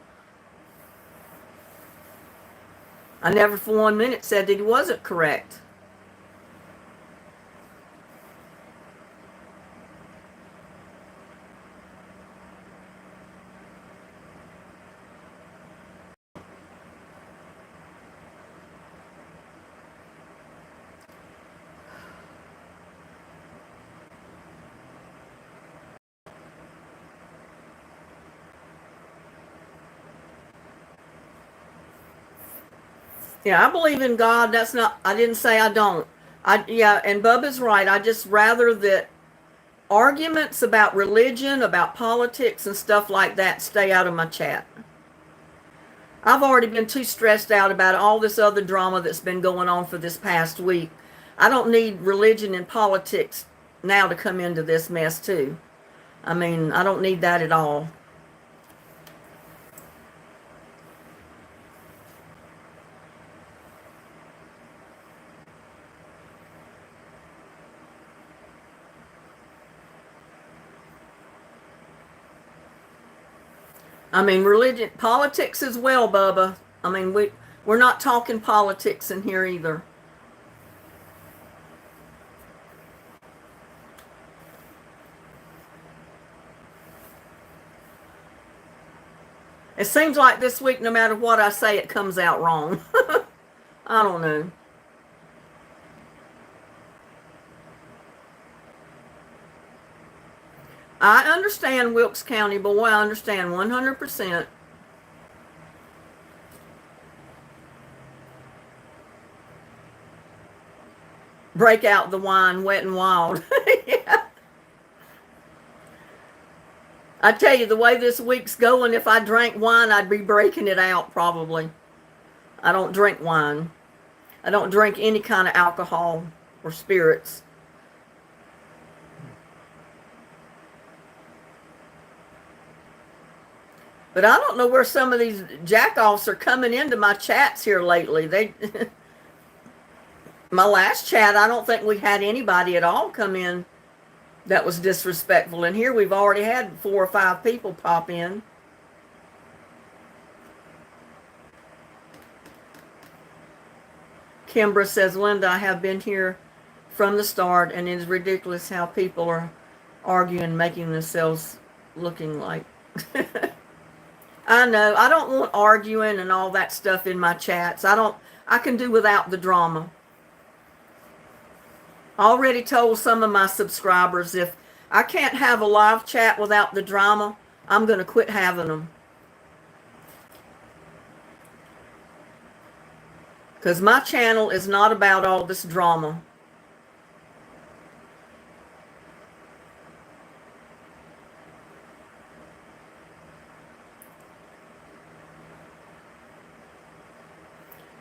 I never for 1 minute said that he wasn't correct. Yeah, I believe in God. That's not, I didn't say I don't. Yeah, and Bubba's right. I just rather that arguments about religion, about politics and stuff like that stay out of my chat. I've already been too stressed out about all this other drama that's been going on for this past week. I don't need religion and politics now to come into this mess too. I mean, I don't need that at all. I mean, religion, politics as well, Bubba. I mean, we're not talking politics in here either. It seems like this week, no matter what I say, it comes out wrong. I don't know. I understand Wilkes County, boy. I understand 100%. Break out the wine, wet and wild. Yeah. I tell you, the way this week's going, if I drank wine, I'd be breaking it out probably. I don't drink wine. I don't drink any kind of alcohol or spirits. But I don't know where some of these jackoffs are coming into my chats here lately. My last chat, I don't think we had anybody at all come in that was disrespectful. And here we've already had 4 or 5 people pop in. Kimbra says, Linda, I have been here from the start, and it is ridiculous how people are arguing, making themselves looking like... I know. I don't want arguing and all that stuff in my chats. I can do without the drama. I already told some of my subscribers, if I can't have a live chat without the drama, I'm going to quit having them. Because my channel is not about all this drama.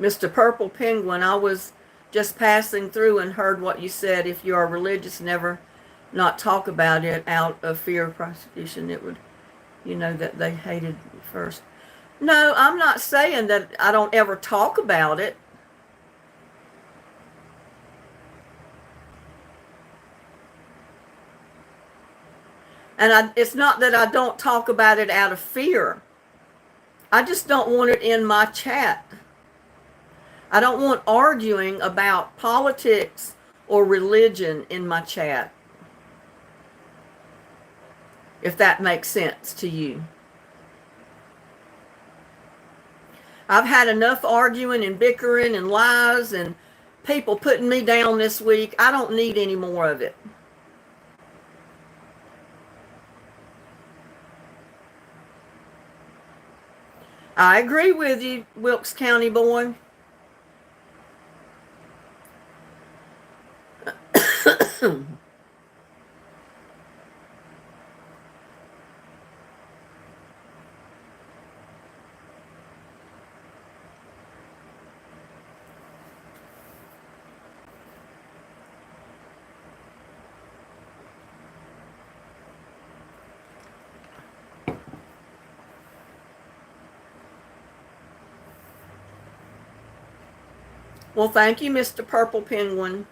Mr. Purple Penguin, I was just passing through and heard what you said. If you are religious, never not talk about it out of fear of prosecution. It would, that they hated me first. No, I'm not saying that I don't ever talk about it. And it's not that I don't talk about it out of fear. I just don't want it in my chat. I don't want arguing about politics or religion in my chat. If that makes sense to you. I've had enough arguing and bickering and lies and people putting me down this week. I don't need any more of it. I agree with you, Wilkes County boy. Well, thank you, Mr. Purple Penguin.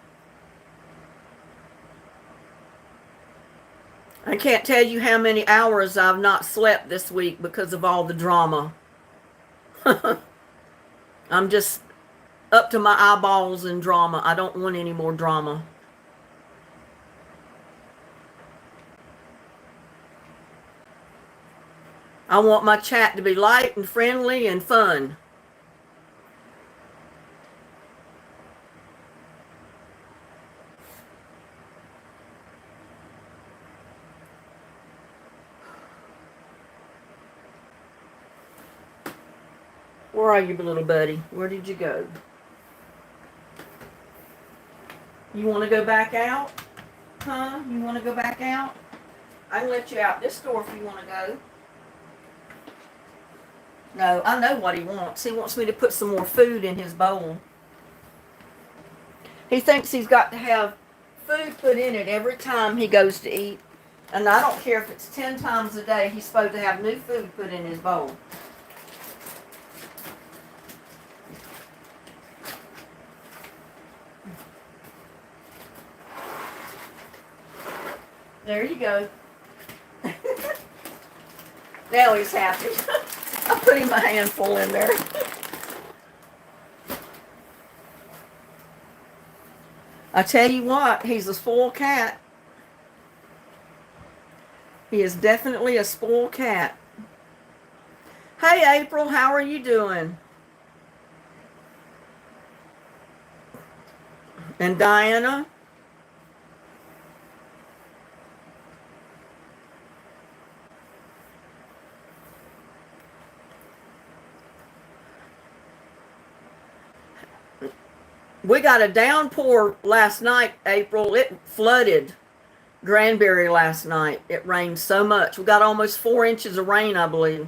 I can't tell you how many hours I've not slept this week because of all the drama. I'm just up to my eyeballs in drama. I don't want any more drama. I want my chat to be light and friendly and fun. Where are you, little buddy? Where did you go? You want to go back out? Huh? You want to go back out? I can let you out this door if you want to go. No, I know what he wants. He wants me to put some more food in his bowl. He thinks he's got to have food put in it every time he goes to eat. And I don't care if it's 10 times a day, he's supposed to have new food put in his bowl. There you go. Now he's happy. I put him a handful in there. I tell you what, he's a spoiled cat. He is definitely a spoiled cat. Hey, April, how are you doing? And Diana? We got a downpour last night, April. It flooded Granbury last night. It rained so much. We got almost 4 inches of rain, I believe.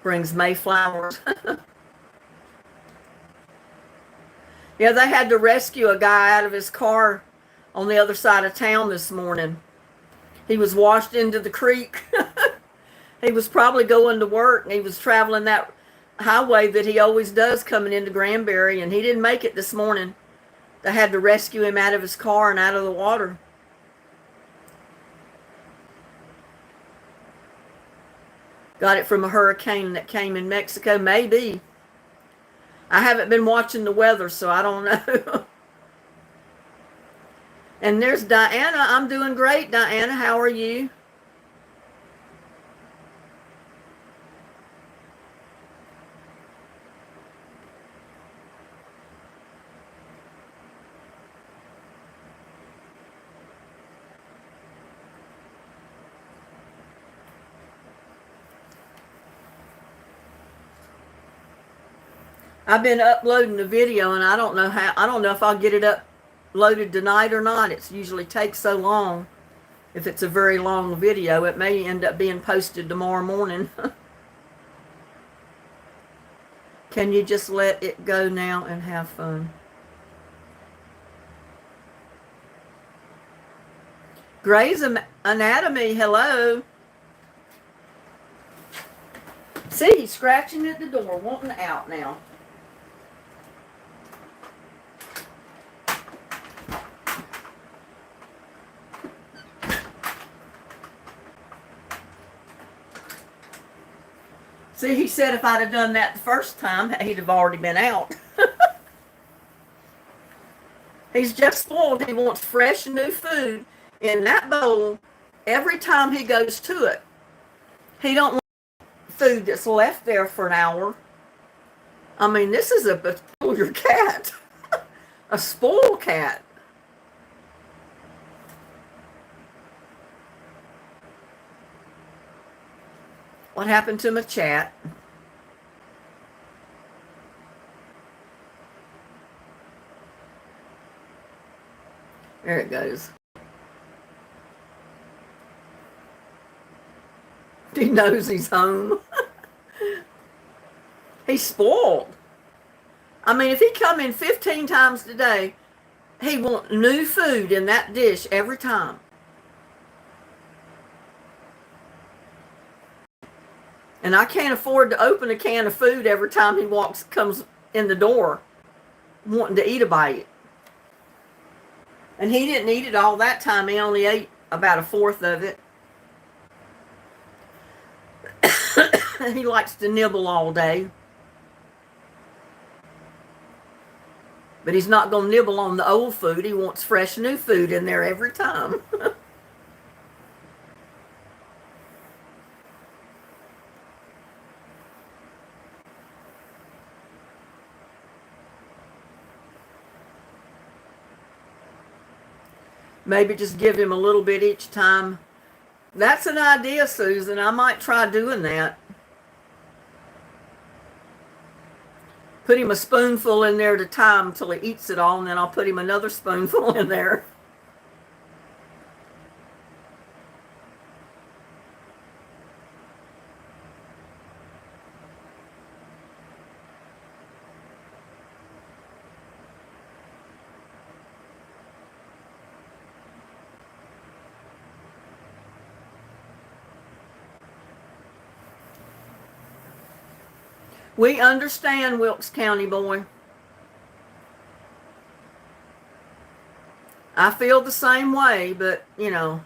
Brings Mayflowers. Yeah, they had to rescue a guy out of his car on the other side of town this morning. He was washed into the creek. He was probably going to work, and he was traveling that highway that he always does coming into Granbury, and he didn't make it this morning. They had to rescue him out of his car and out of the water. Got it from a hurricane that came in Mexico, maybe. I haven't been watching the weather, so I don't know. And there's Diana. I'm doing great, Diana. How are you? I've been uploading the video, and I don't know if I'll get it uploaded tonight or not. It usually takes so long. If it's a very long video, it may end up being posted tomorrow morning. Can you just let it go now and have fun? Grey's Anatomy, hello. See, he's scratching at the door, wanting out now. See, he said if I'd have done that the first time, he'd have already been out. He's just spoiled. He wants fresh, new food in that bowl every time he goes to it. He don't want food that's left there for an hour. I mean, this is a peculiar cat. A spoiled cat. What happened to my chat? There it goes. He knows he's home. He's spoiled. I mean, if he come in 15 times today, he want new food in that dish every time. And I can't afford to open a can of food every time he comes in the door wanting to eat a bite. And he didn't eat it all that time. He only ate about a fourth of it. He likes to nibble all day. But he's not going to nibble on the old food. He wants fresh new food in there every time. Maybe just give him a little bit each time. That's an idea, Susan. I might try doing that. Put him a spoonful in there at a time until he eats it all, and then I'll put him another spoonful in there. We understand, Wilkes County boy. I feel the same way, but, you know.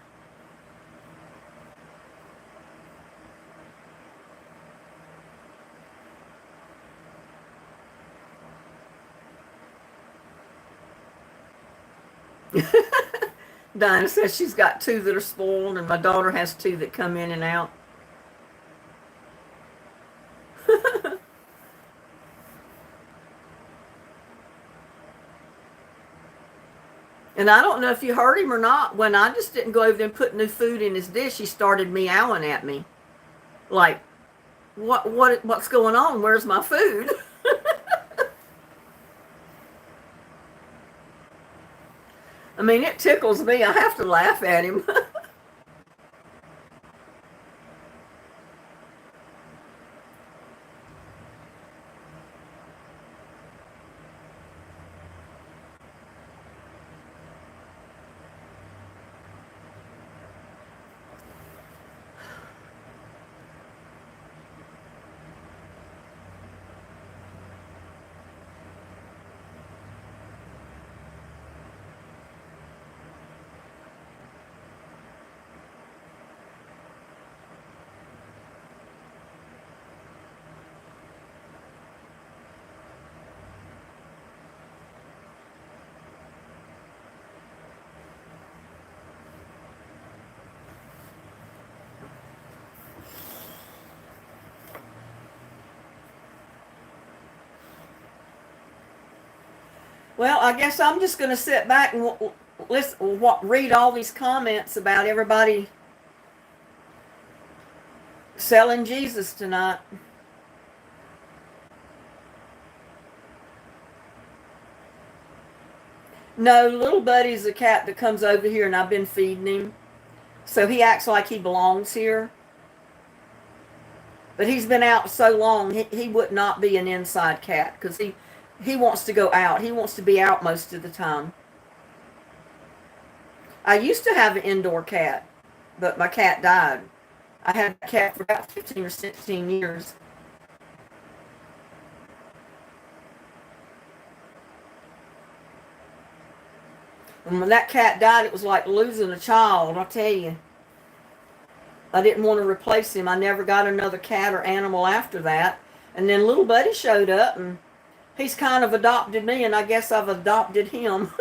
Dinah says she's got 2 that are spoiled, and my daughter has 2 that come in and out. And I don't know if you heard him or not. When I just didn't go over there and put new food in his dish, he started meowing at me. Like, what's going on? Where's my food? I mean, it tickles me. I have to laugh at him. Well, I guess I'm just going to sit back and read all these comments about everybody selling Jesus tonight. No, Little Buddy's a cat that comes over here, and I've been feeding him. So he acts like he belongs here. But he's been out so long, he would not be an inside cat because he wants to go out. He wants to be out most of the time. I used to have an indoor cat, but my cat died. I had a cat for about 15 or 16 years. And when that cat died, it was like losing a child, I'll tell you. I didn't want to replace him. I never got another cat or animal after that. And then Little Buddy showed up, and he's kind of adopted me, and I guess I've adopted him.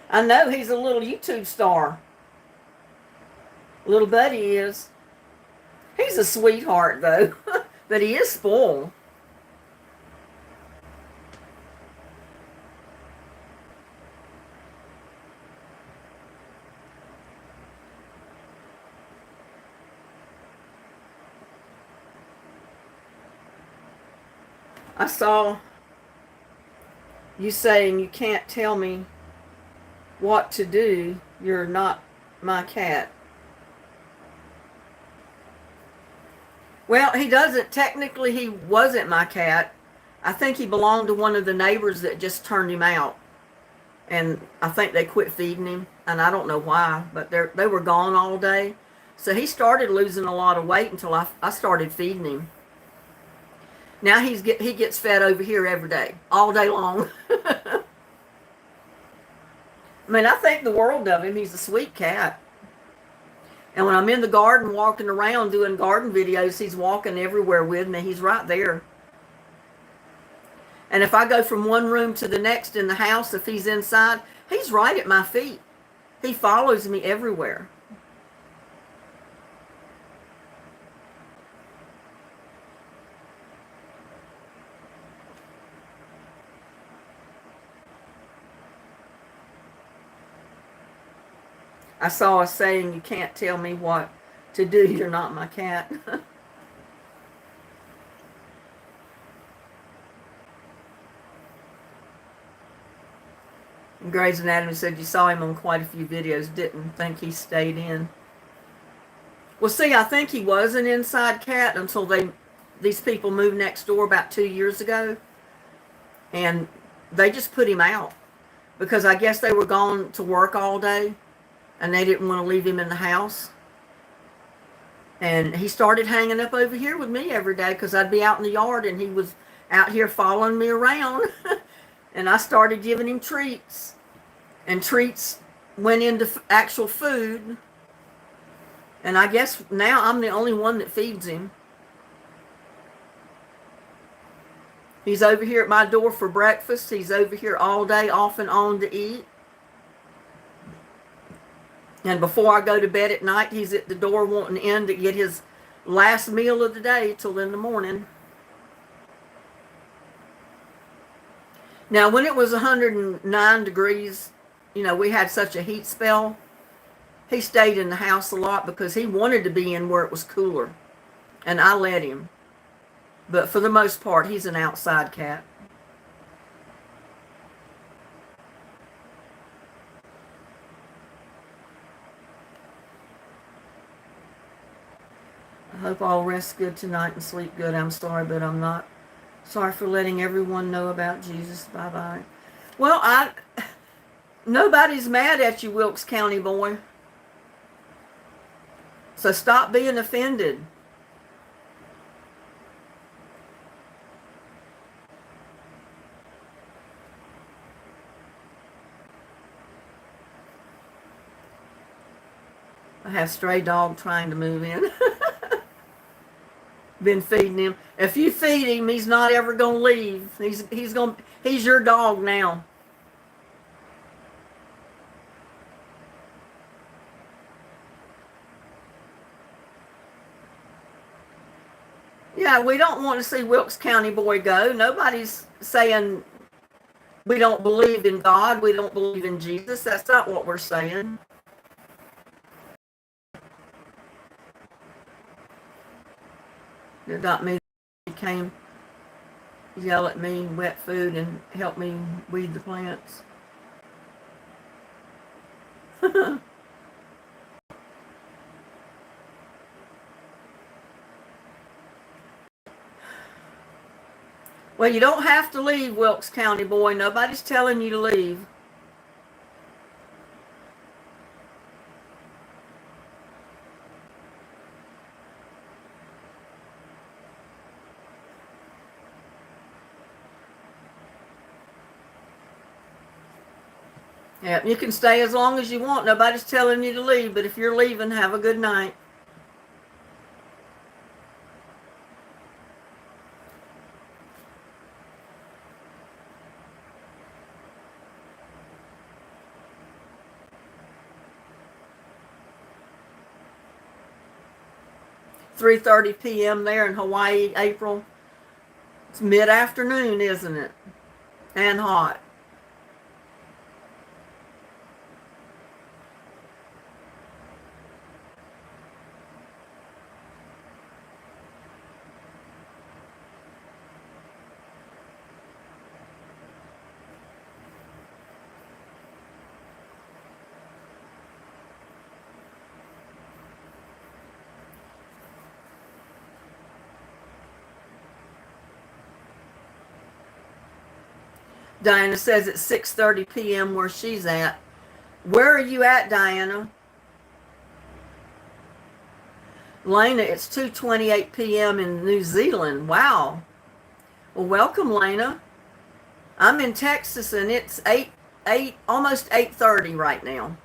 I know he's a little YouTube star. Little Buddy is. He's a sweetheart, though. But he is spoiled. I saw you saying you can't tell me what to do. You're not my cat. Well, he doesn't. Technically, he wasn't my cat. I think he belonged to one of the neighbors that just turned him out. And I think they quit feeding him. and I don't know why, but they were gone all day. So he started losing a lot of weight until I started feeding him. Now he gets fed over here every day, all day long. I mean, I think the world of him. He's a sweet cat. And when I'm in the garden walking around doing garden videos, he's walking everywhere with me. He's right there. And if I go from one room to the next in the house, if he's inside, he's right at my feet. He follows me everywhere. I saw a saying, you can't tell me what to do. You're not my cat. Grey's Anatomy said you saw him on quite a few videos. Didn't think he stayed in. Well, see, I think he was an inside cat until these people moved next door about 2 years ago. And they just put him out. Because I guess they were gone to work all day. And they didn't want to leave him in the house. And he started hanging up over here with me every day because I'd be out in the yard and he was out here following me around. And I started giving him treats. And treats went into actual food. And I guess now I'm the only one that feeds him. He's over here at my door for breakfast. He's over here all day off and on to eat. And before I go to bed at night, he's at the door wanting in to get his last meal of the day till in the morning. Now, when it was 109 degrees, we had such a heat spell, he stayed in the house a lot because he wanted to be in where it was cooler. And I let him. But for the most part, he's an outside cat. I hope all rest good tonight and sleep good. I'm sorry, but I'm not. Sorry for letting everyone know about Jesus. Bye-bye. Well, nobody's mad at you, Wilkes County boy. So stop being offended. I have stray dog trying to move in. Been feeding him. If you feed him, he's not ever gonna leave. He's your dog now. Yeah, we don't want to see Wilkes County boy go. Nobody's saying we don't believe in God, we don't believe in Jesus. That's not what we're saying. It got me. He came, yell at me, wet food, and help me weed the plants. Well, you don't have to leave, Wilkes County boy. Nobody's telling you to leave. Yeah, you can stay as long as you want. Nobody's telling you to leave, but if you're leaving, have a good night. "3:30 p.m. there in Hawaii, April. It's mid-afternoon, isn't it? And hot. Diana says it's 6:30 p.m. where she's at. Where are you at, Diana? Lena, it's 2:28 p.m. in New Zealand. Wow. Well, welcome, Lena. I'm in Texas, and it's 8 almost 8:30 right now.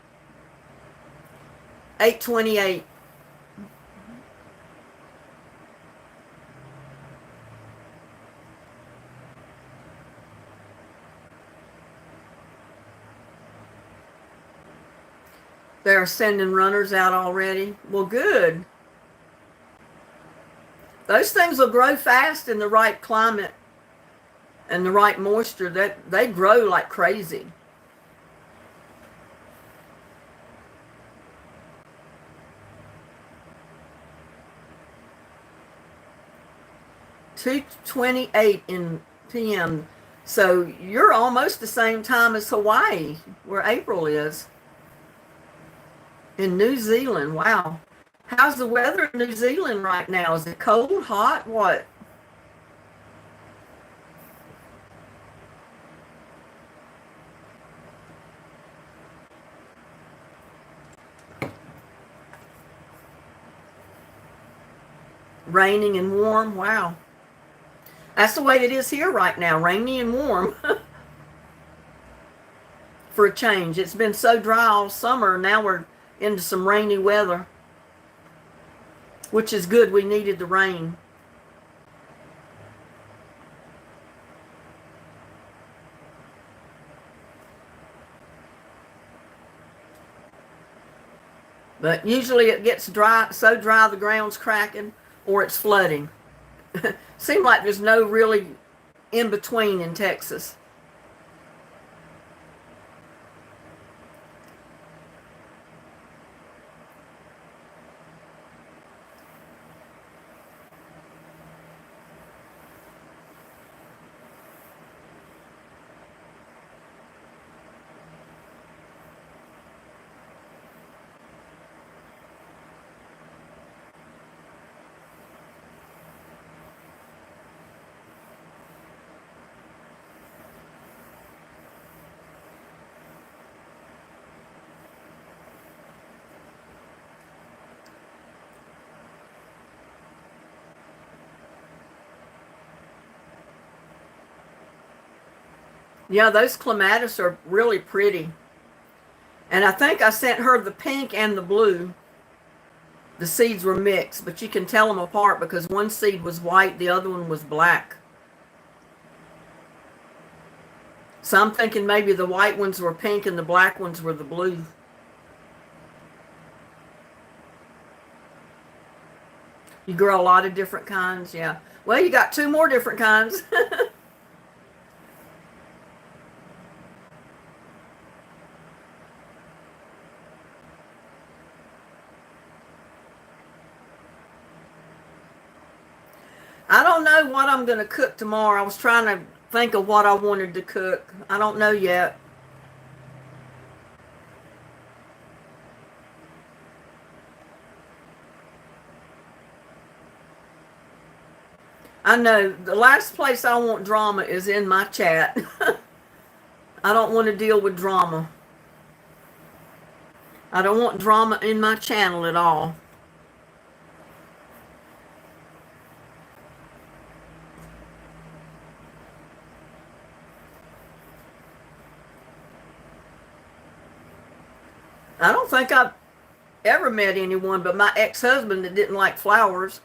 8:28. They're sending runners out already. Well, good. Those things will grow fast in the right climate and the right moisture. That they grow like crazy. (2:28 in p.m.). So you're almost the same time as Hawaii, where April is. In New Zealand, wow. How's the weather in New Zealand right now? Is it cold, hot, what? Raining and warm, wow. That's the way it is here right now, rainy and warm. For a change. It's been so dry all summer, now we're into some rainy weather, which is good. We needed the rain. But usually it gets dry, so dry the ground's cracking or it's flooding. Seems like there's no really in between in Texas. Yeah, those clematis are really pretty. And I think I sent her the pink and the blue. The seeds were mixed, but you can tell them apart because one seed was white, the other one was black. So I'm thinking maybe the white ones were pink and the black ones were the blue. You grow a lot of different kinds, yeah. Well, you got 2 more different kinds. I don't know what I'm going to cook tomorrow. I was trying to think of what I wanted to cook. I don't know yet. I know the last place I want drama is in my chat. I don't want to deal with drama. I don't want drama in my channel at all. I don't think I've ever met anyone but my ex-husband that didn't like flowers.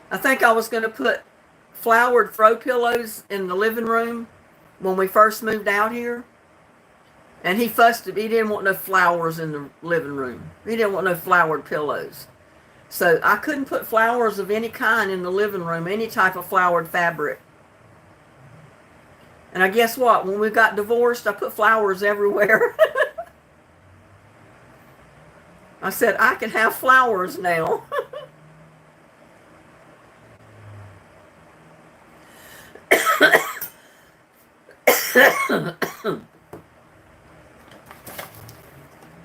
I think I was going to put flowered throw pillows in the living room when we first moved out here. And he fussed at me. He didn't want no flowers in the living room. He didn't want no flowered pillows. So I couldn't put flowers of any kind in the living room, any type of flowered fabric. And I guess what? When we got divorced, I put flowers everywhere. I said, I can have flowers now.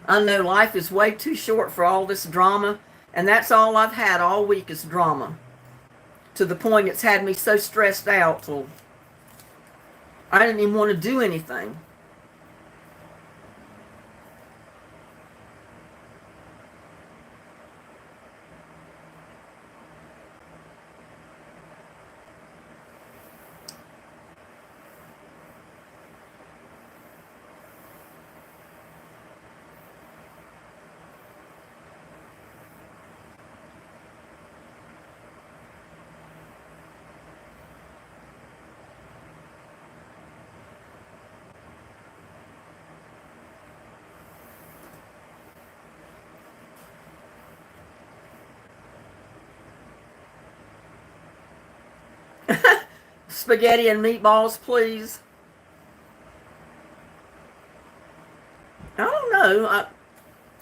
I know life is way too short for all this drama, and that's all I've had all week is drama. To the point it's had me so stressed out. So I didn't even want to do anything. Spaghetti and meatballs, please. I don't know.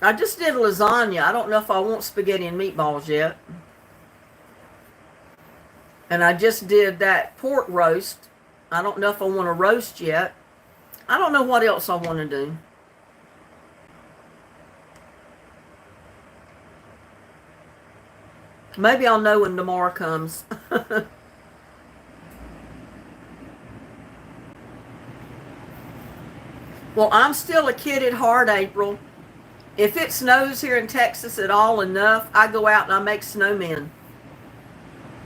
I just did lasagna. I don't know if I want spaghetti and meatballs yet. And I just did that pork roast. I don't know if I want to roast yet. I don't know what else I want to do. Maybe I'll know when tomorrow comes. Well, I'm still a kid at heart, April. If it snows here in Texas at all enough, I go out and I make snowmen.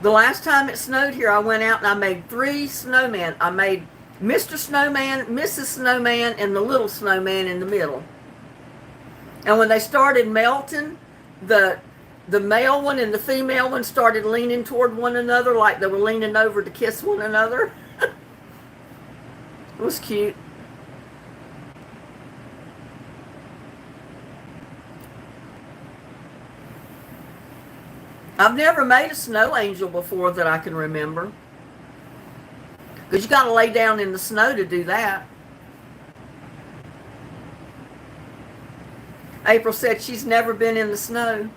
The last time it snowed here, I went out and I made 3 snowmen. I made Mr. Snowman, Mrs. Snowman, and the little snowman in the middle. And when they started melting, the male one and the female one started leaning toward one another like they were leaning over to kiss one another. It was cute. I've never made a snow angel before that I can remember. Because you got to lay down in the snow to do that. April said she's never been in the snow.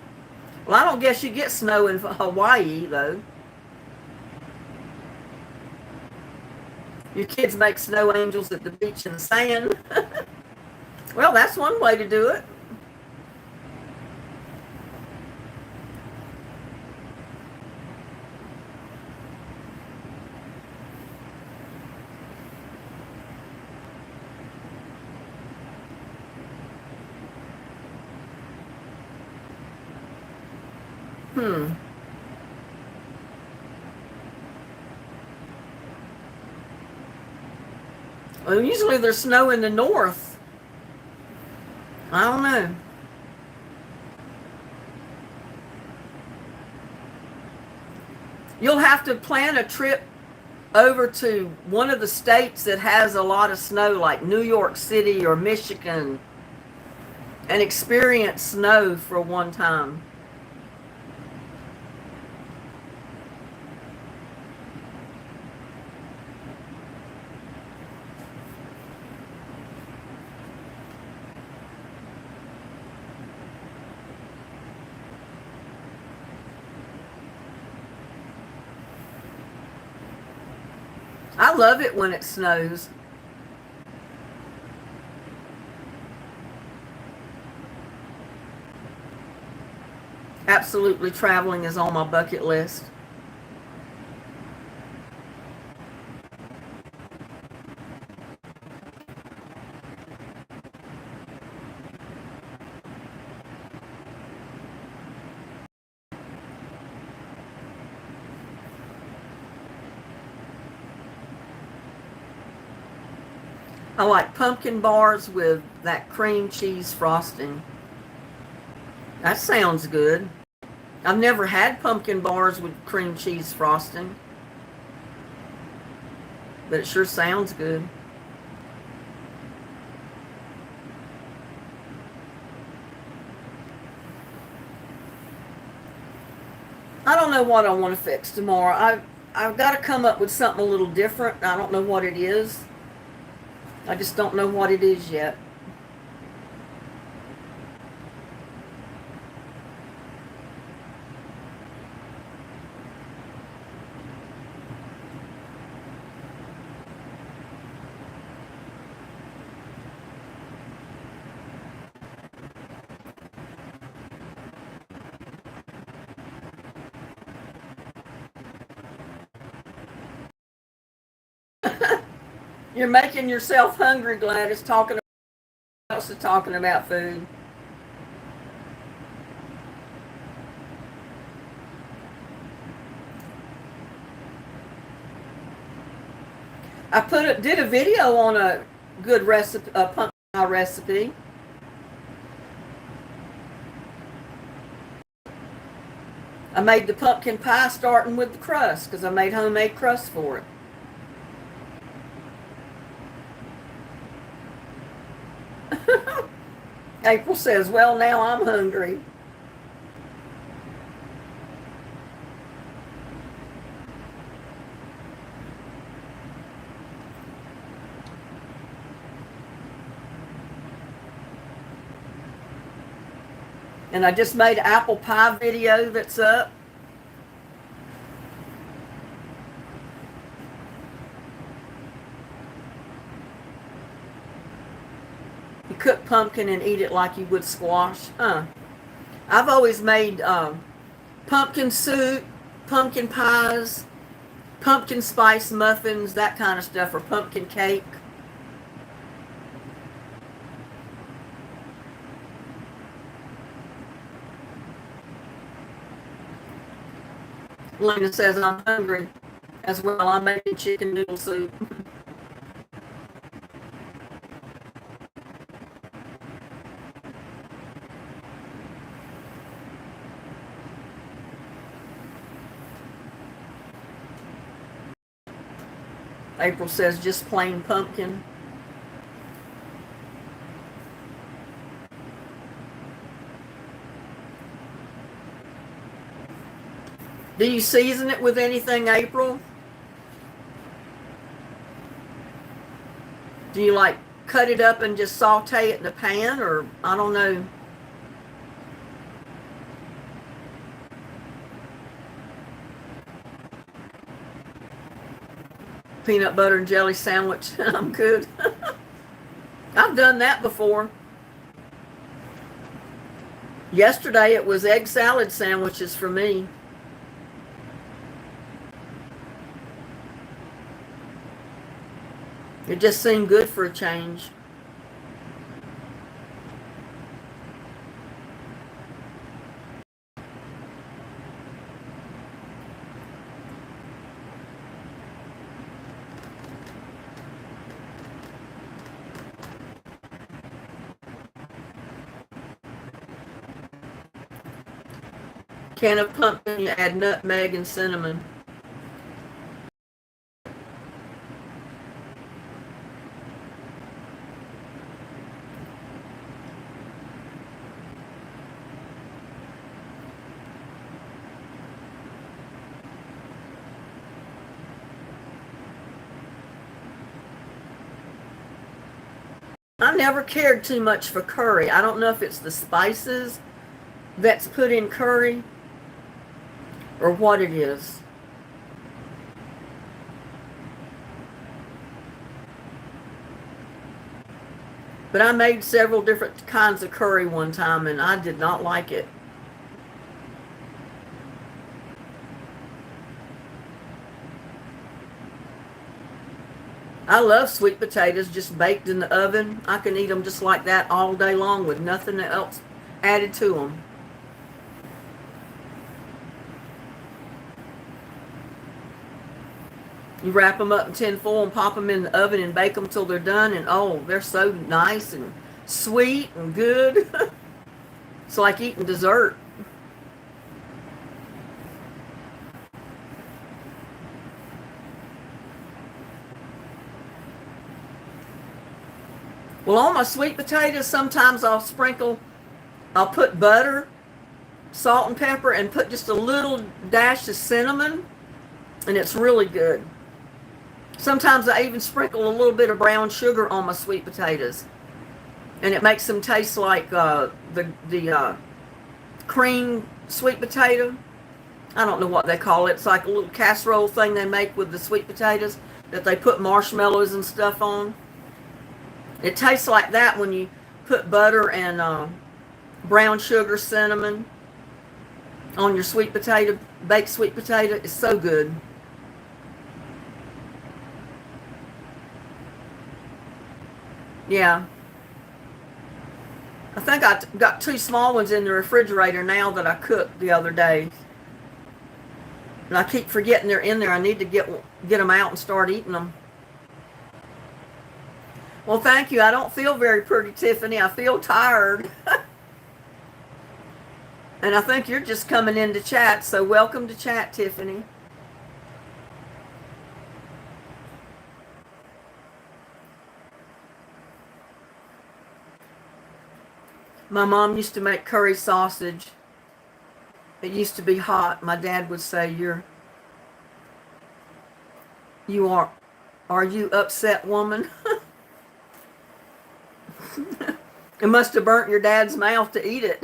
Well, I don't guess you get snow in Hawaii, though. Your kids make snow angels at the beach in the sand. Well, that's one way to do it. Well, usually there's snow in the north. I don't know. You'll have to plan a trip over to one of the states that has a lot of snow, like New York City or Michigan, and experience snow for one time. I love it when it snows. Absolutely, traveling is on my bucket list. I like pumpkin bars with that cream cheese frosting. That sounds good. I've never had pumpkin bars with cream cheese frosting, but it sure sounds good. I don't know what I want to fix tomorrow. I've got to come up with something a little different. I don't know what it is. I just don't know what it is yet. You're making yourself hungry, Gladys, talking about food. I did a video on a good recipe, a pumpkin pie recipe. I made the pumpkin pie starting with the crust because I made homemade crust for it. April says, well, now I'm hungry. And I just made an apple pie video that's up. You cook pumpkin and eat it like you would squash. I've always made pumpkin soup, pumpkin pies, pumpkin spice muffins, that kind of stuff, or pumpkin cake. Lena says I'm hungry as well. I'm making chicken noodle soup. April says just plain pumpkin. Do you season it with anything, April? Do you like cut it up and just saute it in the pan, or I don't know? Peanut butter and jelly sandwich. I'm good. I've done that before. Yesterday it was egg salad sandwiches for me. It just seemed good for a change. Can of pumpkin, you add nutmeg and cinnamon. I never cared too much for curry. I don't know if it's the spices that's put in curry or what it is. But I made several different kinds of curry one time and I did not like it. I love sweet potatoes just baked in the oven. I can eat them just like that all day long with nothing else added to them. You wrap them up in tin foil and pop them in the oven and bake them till they're done. And oh, they're so nice and sweet and good. It's like eating dessert. Well, on my sweet potatoes, sometimes I'll put butter, salt and pepper, and put just a little dash of cinnamon, and it's really good. Sometimes I even sprinkle a little bit of brown sugar on my sweet potatoes, and it makes them taste like the cream sweet potato. I don't know what they call it. It's like a little casserole thing they make with the sweet potatoes that they put marshmallows and stuff on. It tastes like that when you put butter and brown sugar, cinnamon on your sweet potato, baked sweet potato. It's so good. Yeah. I think I got two small ones in the refrigerator now that I cooked the other day. And I keep forgetting they're in there. I need to get them out and start eating them. Well, thank you. I don't feel very pretty, Tiffany. I feel tired. And I think you're just coming in to chat, so welcome to chat, Tiffany. My mom used to make curry sausage. It used to be hot. My dad would say, you are you upset, woman? It must have burnt your dad's mouth to eat it.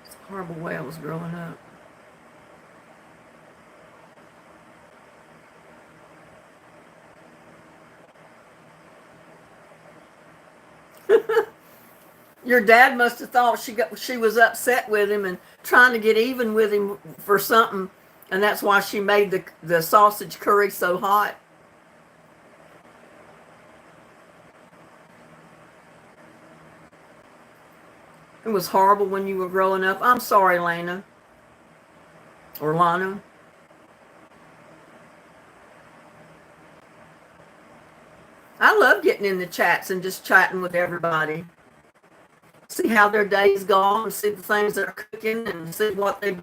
It's a horrible way I was growing up. Your dad must have thought she was upset with him and trying to get even with him for something, and that's why she made the sausage curry so hot. It was horrible when you were growing up. I'm sorry, Lana. Or Lana. I love getting in the chats and just chatting with everybody. See how their day's gone, see the things they're cooking, and see what they.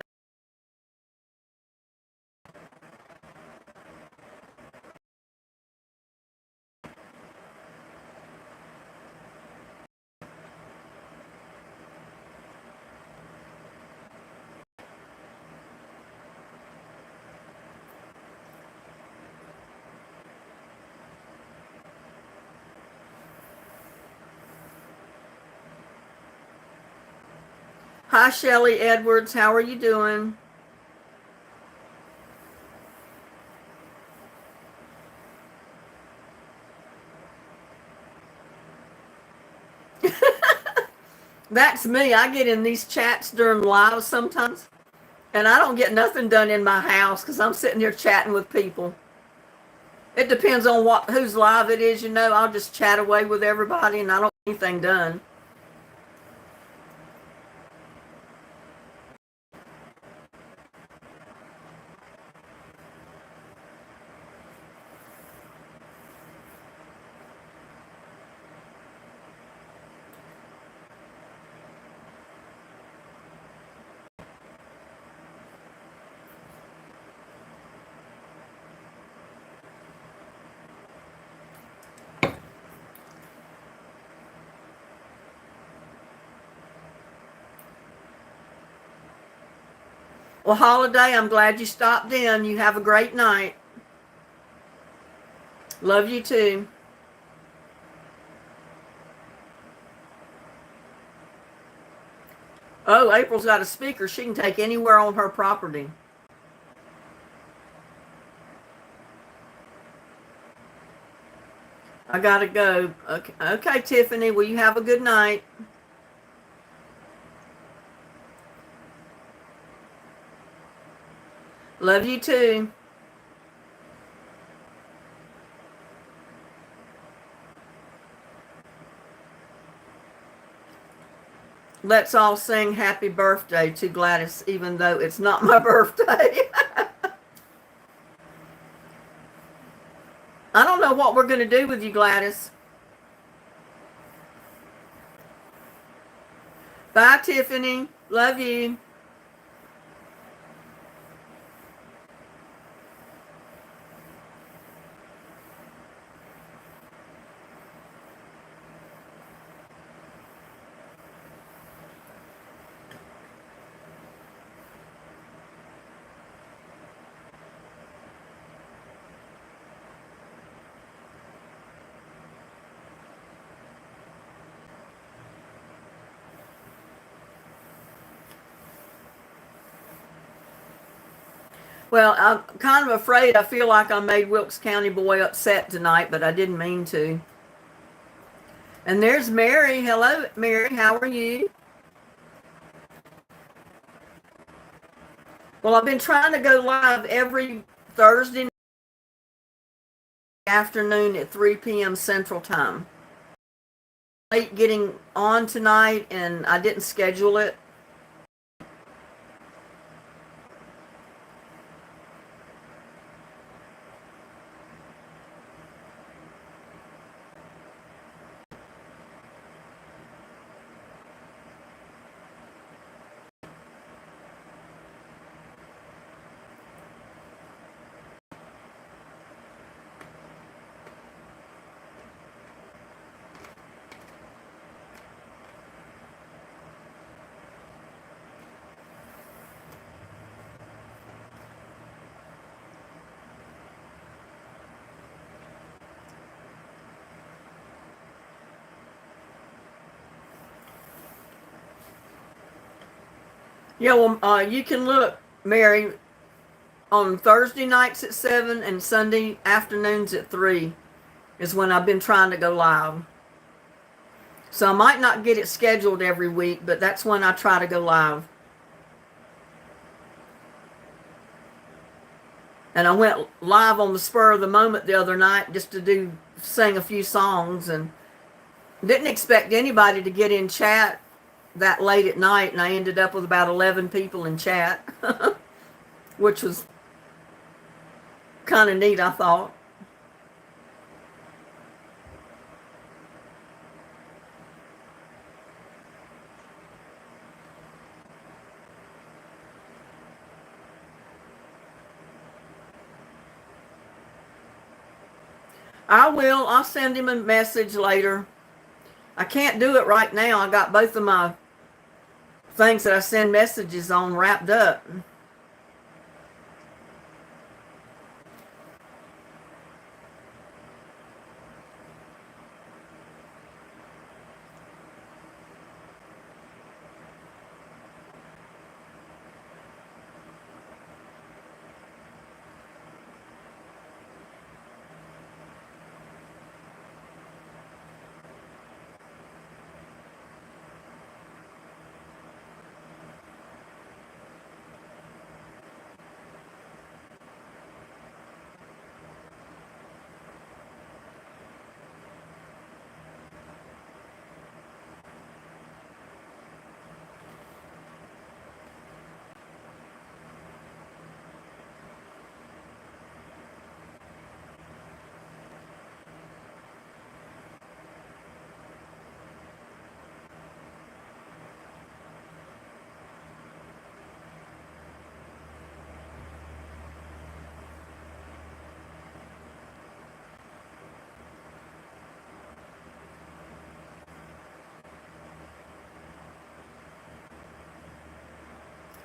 Hi, Shelly Edwards. How are you doing? That's me. I get in these chats during live sometimes, and I don't get nothing done in my house because I'm sitting here chatting with people. It depends on whose live it is, I'll just chat away with everybody and I don't get anything done. Well, Holiday, I'm glad you stopped in. You have a great night. Love you too. Oh, April's got a speaker. She can take anywhere on her property. I gotta go. Okay, Tiffany. Well, you have a good night. Love you too. Let's all sing happy birthday to Gladys, even though it's not my birthday. I don't know what we're going to do with you, Gladys. Bye, Tiffany. Love you. Well, I'm kind of afraid. I feel like I made Wilkes County boy upset tonight, but I didn't mean to. And there's Mary. Hello, Mary. How are you? Well, I've been trying to go live every Thursday afternoon at 3 p.m. Central Time. Late getting on tonight, and I didn't schedule it. Yeah, well, you can look, Mary, on Thursday nights at 7 and Sunday afternoons at 3 is when I've been trying to go live. So I might not get it scheduled every week, but that's when I try to go live. And I went live on the spur of the moment the other night just to sing a few songs, and didn't expect anybody to get in chat that late at night, and I ended up with about 11 people in chat, which was kind of neat, I thought. I will. I'll send him a message later. I can't do it right now. I got both of my things that I send messages on wrapped up.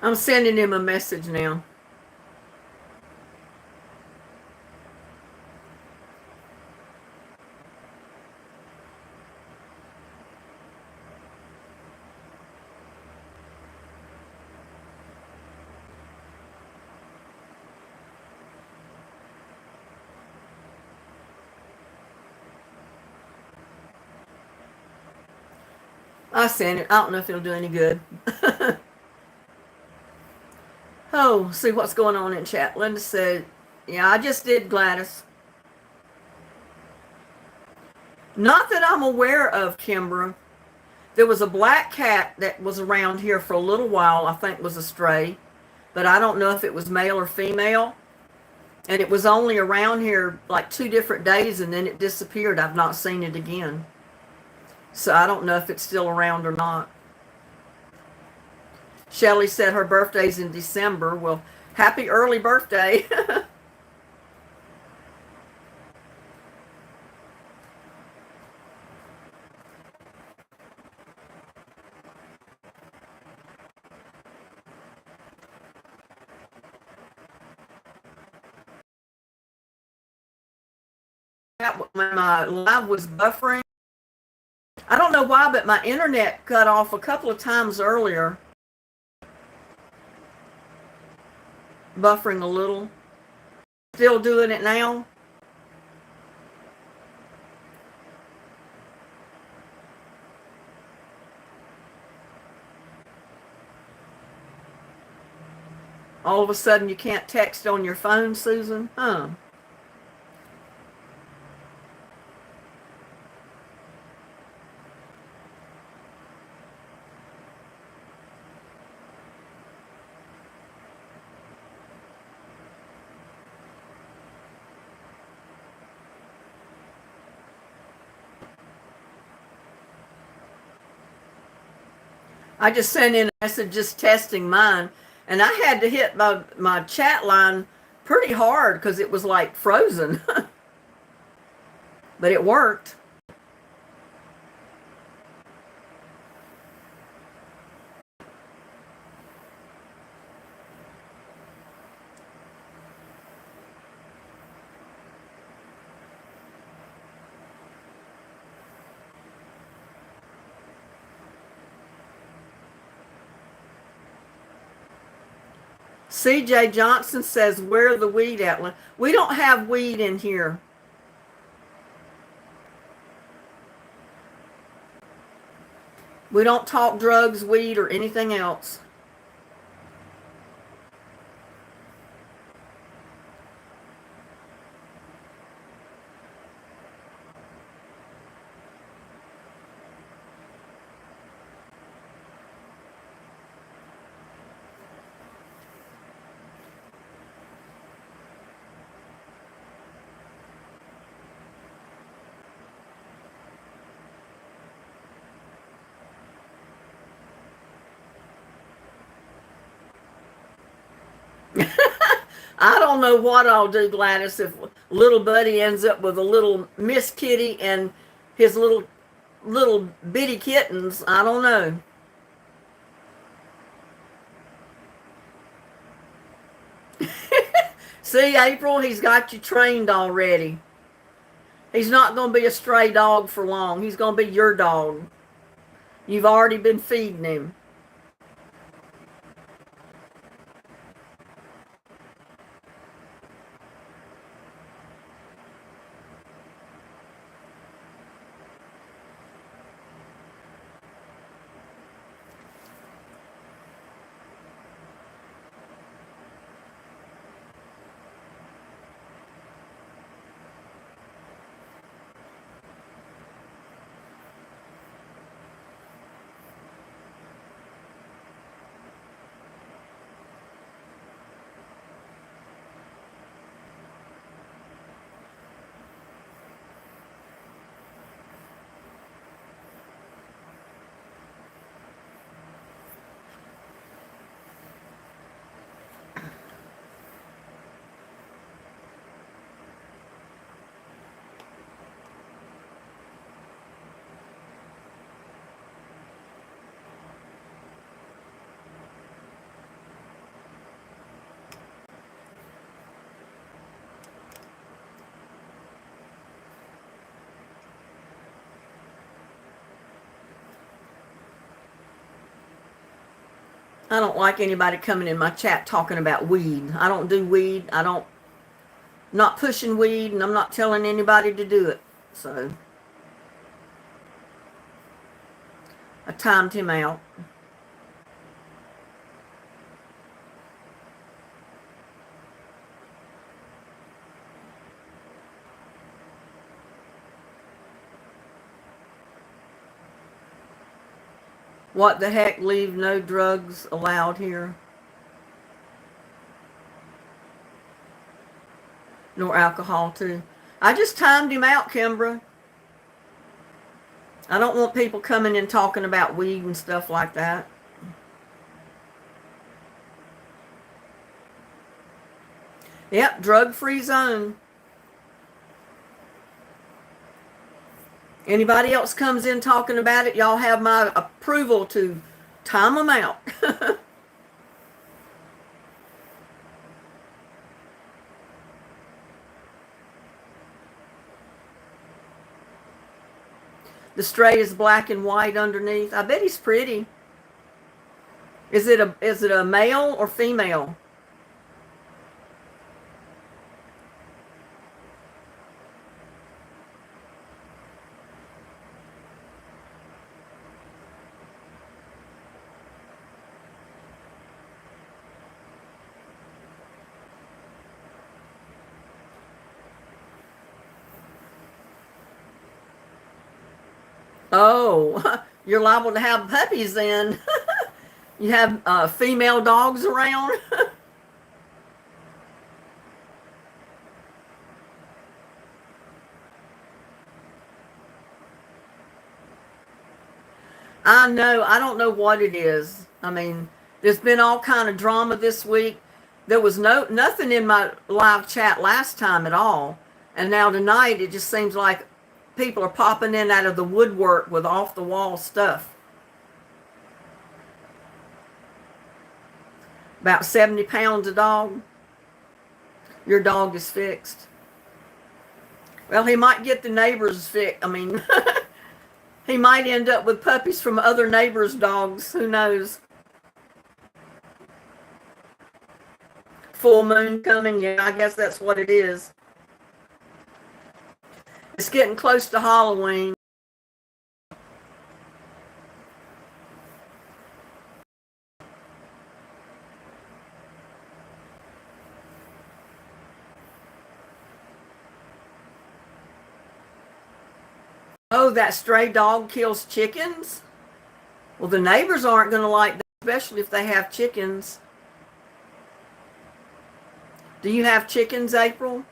I'm sending him a message now. I sent it. I don't know if it'll do any good. Oh, see what's going on in chat. Linda said, yeah, I just did, Gladys. Not that I'm aware of, Kimbra. There was a black cat that was around here for a little while, I think was a stray, but I don't know if it was male or female. And it was only around here like 2 different days and then it disappeared. I've not seen it again. So I don't know if it's still around or not. Shelly said her birthday's in December. Well, happy early birthday. When my live was buffering, I don't know why, but my internet cut off a couple of times earlier. buffering a little. Still doing it now? All of a sudden you can't text on your phone, Susan? Huh. I just sent in a message just testing mine, and I had to hit my chat line pretty hard because it was like frozen. But it worked. CJ Johnson says, where the weed at? We don't have weed in here. We don't talk drugs, weed, or anything else. I don't know what I'll do, Gladys, if little buddy ends up with a little Miss Kitty and his little bitty kittens. I don't know. See, April, he's got you trained already. He's not going to be a stray dog for long. He's going to be your dog. You've already been feeding him. I don't like anybody coming in my chat talking about weed. I don't do weed. Not pushing weed, and I'm not telling anybody to do it. So I timed him out. What the heck? Leave no drugs allowed here. Nor alcohol, too. I just timed him out, Kimbra. I don't want people coming in talking about weed and stuff like that. Yep, drug-free zone. Anybody else comes in talking about it, y'all have my approval to time them out. The stray is black and white underneath. I bet he's pretty. Is it a male or female? Oh, you're liable to have puppies then. You have female dogs around. I know. I don't know what it is. I mean, there's been all kind of drama this week. There was nothing in my live chat last time at all, and now tonight it just seems like people are popping in out of the woodwork with off the wall stuff. About 70 pounds a dog. Your dog is fixed. Well, he might get the neighbors fixed. I mean, he might end up with puppies from other neighbors' dogs. Who knows? Full moon coming. Yeah, I guess that's what it is. It's getting close to Halloween. Oh, that stray dog kills chickens? Well, the neighbors aren't going to like that, especially if they have chickens. Do you have chickens, April?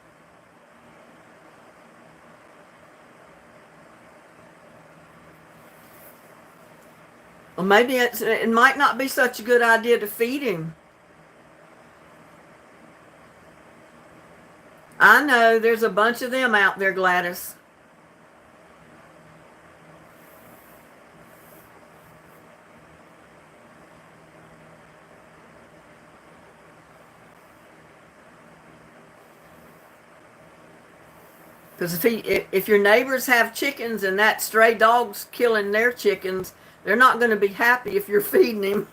Well, maybe it might not be such a good idea to feed him. I know, there's a bunch of them out there, Gladys. Because if your neighbors have chickens and that stray dog's killing their chickens, they're not going to be happy if you're feeding him.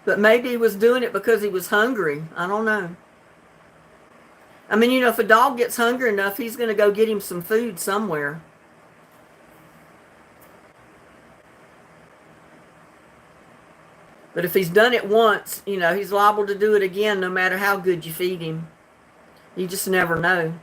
But maybe he was doing it because he was hungry. I don't know. I mean, if a dog gets hungry enough, he's going to go get him some food somewhere. But if he's done it once, he's liable to do it again no matter how good you feed him. You just never know.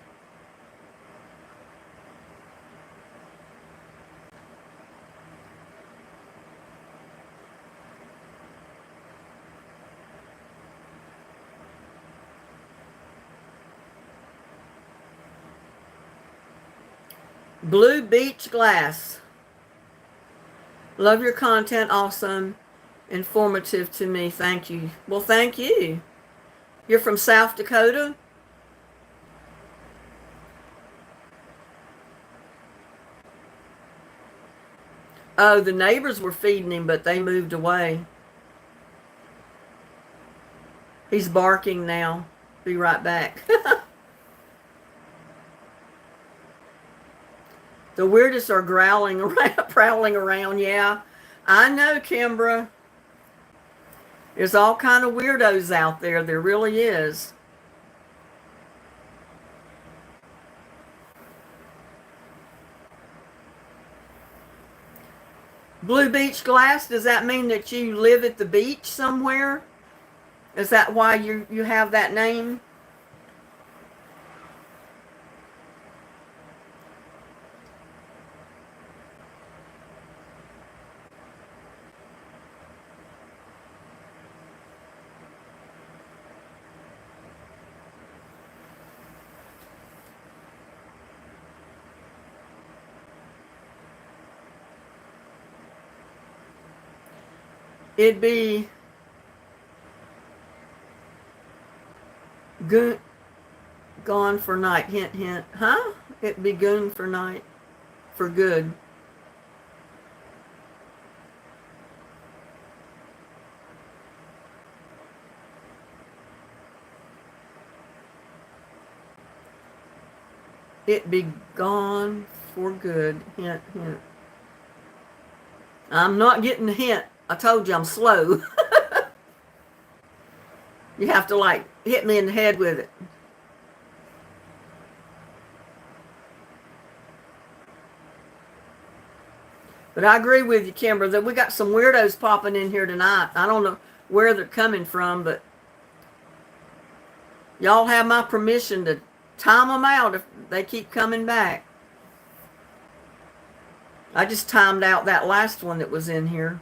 Blue Beach Glass. Love your content. Awesome. Informative to me. Thank you. Well, thank you. You're from South Dakota? Oh, the neighbors were feeding him, but they moved away. He's barking now. Be right back. The weirdest are growling around, prowling around. Yeah, I know, Kimbra. There's all kind of weirdos out there. There really is. Blue Beach Glass, does that mean that you live at the beach somewhere? Is that why you have that name? It'd be gone for night. Hint, hint. Huh? It'd be goon for night. For good. It be gone for good. Hint, hint. I'm not getting the hint. I told you I'm slow. You have to hit me in the head with it. But I agree with you, Kimber, that we got some weirdos popping in here tonight. I don't know where they're coming from, but y'all have my permission to time them out if they keep coming back. I just timed out that last one that was in here.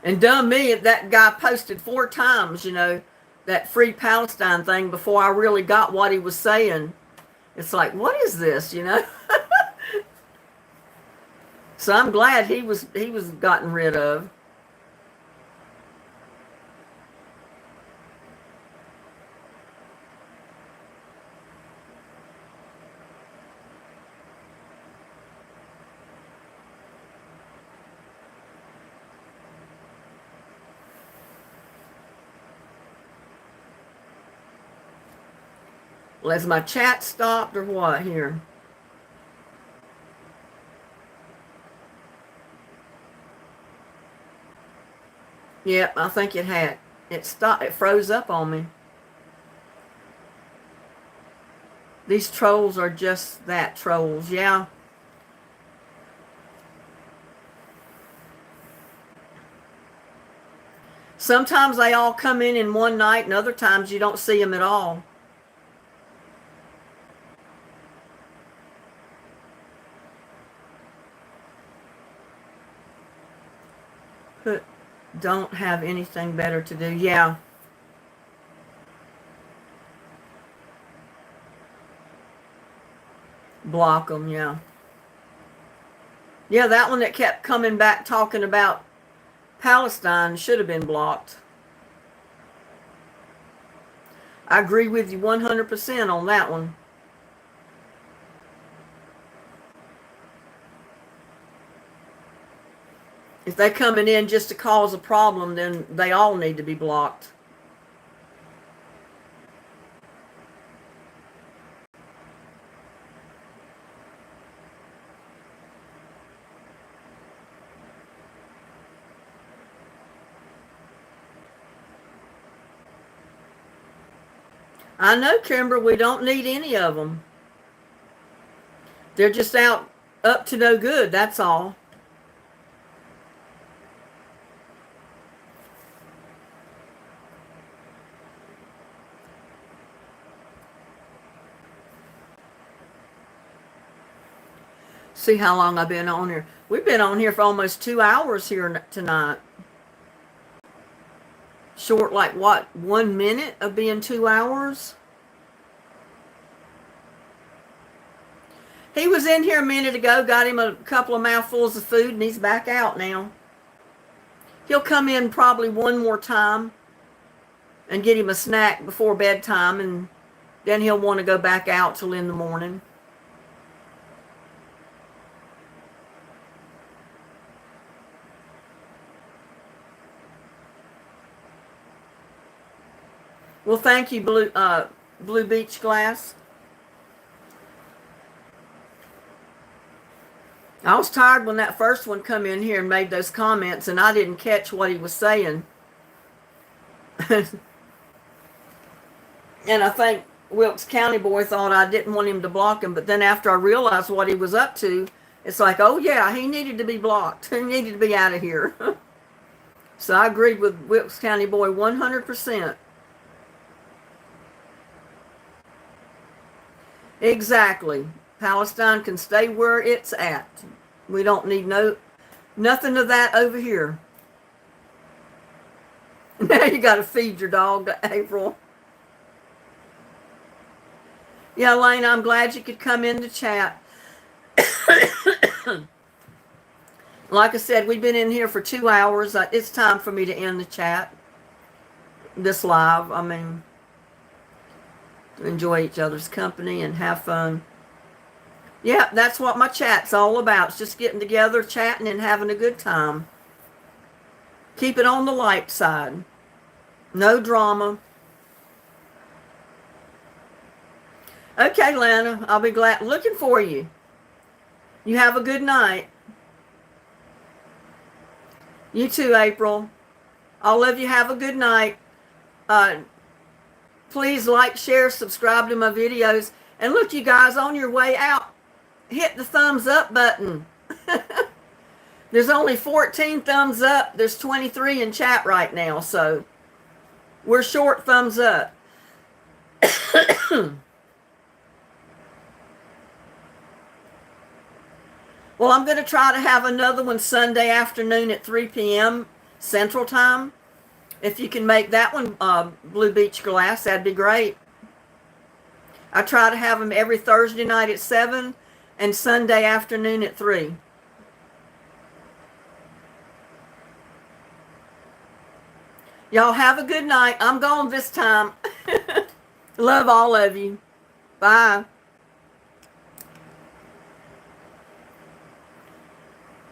And dumb me, if that guy posted 4 times, that Free Palestine thing before I really got what he was saying. It's like, what is this? So I'm glad he was gotten rid of. Well, has my chat stopped or what here? Yep, I think it had. It stopped. It froze up on me. These trolls are just that, trolls. Yeah. Sometimes they all come in one night, and other times you don't see them at all. Don't have anything better to do. Yeah. Block them, yeah. Yeah, that one that kept coming back talking about Palestine should have been blocked. I agree with you 100% on that one. If they're coming in just to cause a problem, then they all need to be blocked. I know, Kimber, we don't need any of them. They're just out up to no good, that's all. See how long I've been on here. We've been on here for almost 2 hours here tonight. Short, like what, 1 minute of being 2 hours? He was in here a minute ago, got him a couple of mouthfuls of food, and he's back out now. He'll come in probably one more time and get him a snack before bedtime, and then he'll want to go back out till in the morning. Well, thank you, Blue Beach Glass. I was tired when that first one come in here and made those comments, and I didn't catch what he was saying. And I think Wilkes County boy thought I didn't want him to block him, but then after I realized what he was up to, it's like, oh yeah, he needed to be blocked. He needed to be out of here. So I agreed with Wilkes County boy 100%. Exactly. Palestine can stay where it's at. We don't need nothing of that over here. Now you got to feed your dog, April. Yeah, Lane, I'm glad you could come in to chat. Like I said, we've been in here for 2 hours. It's time for me to end the chat. This live, to enjoy each other's company and have fun. Yeah, that's what my chat's all about. It's just getting together, chatting, and having a good time. Keep it on the light side. No drama. Okay, Lana, I'll be glad. Looking for you. You have a good night. You too, April. All of you have a good night. Please like, share, subscribe to my videos. And look, you guys, on your way out, hit the thumbs up button. There's only 14 thumbs up. There's 23 in chat right now, so we're short thumbs up. Well, I'm going to try to have another one Sunday afternoon at 3 p.m. Central Time. If you can make that one Blue Beach Glass, that'd be great. I try to have them every Thursday night at 7 and Sunday afternoon at 3. Y'all have a good night. I'm gone this time. Love all of you. Bye.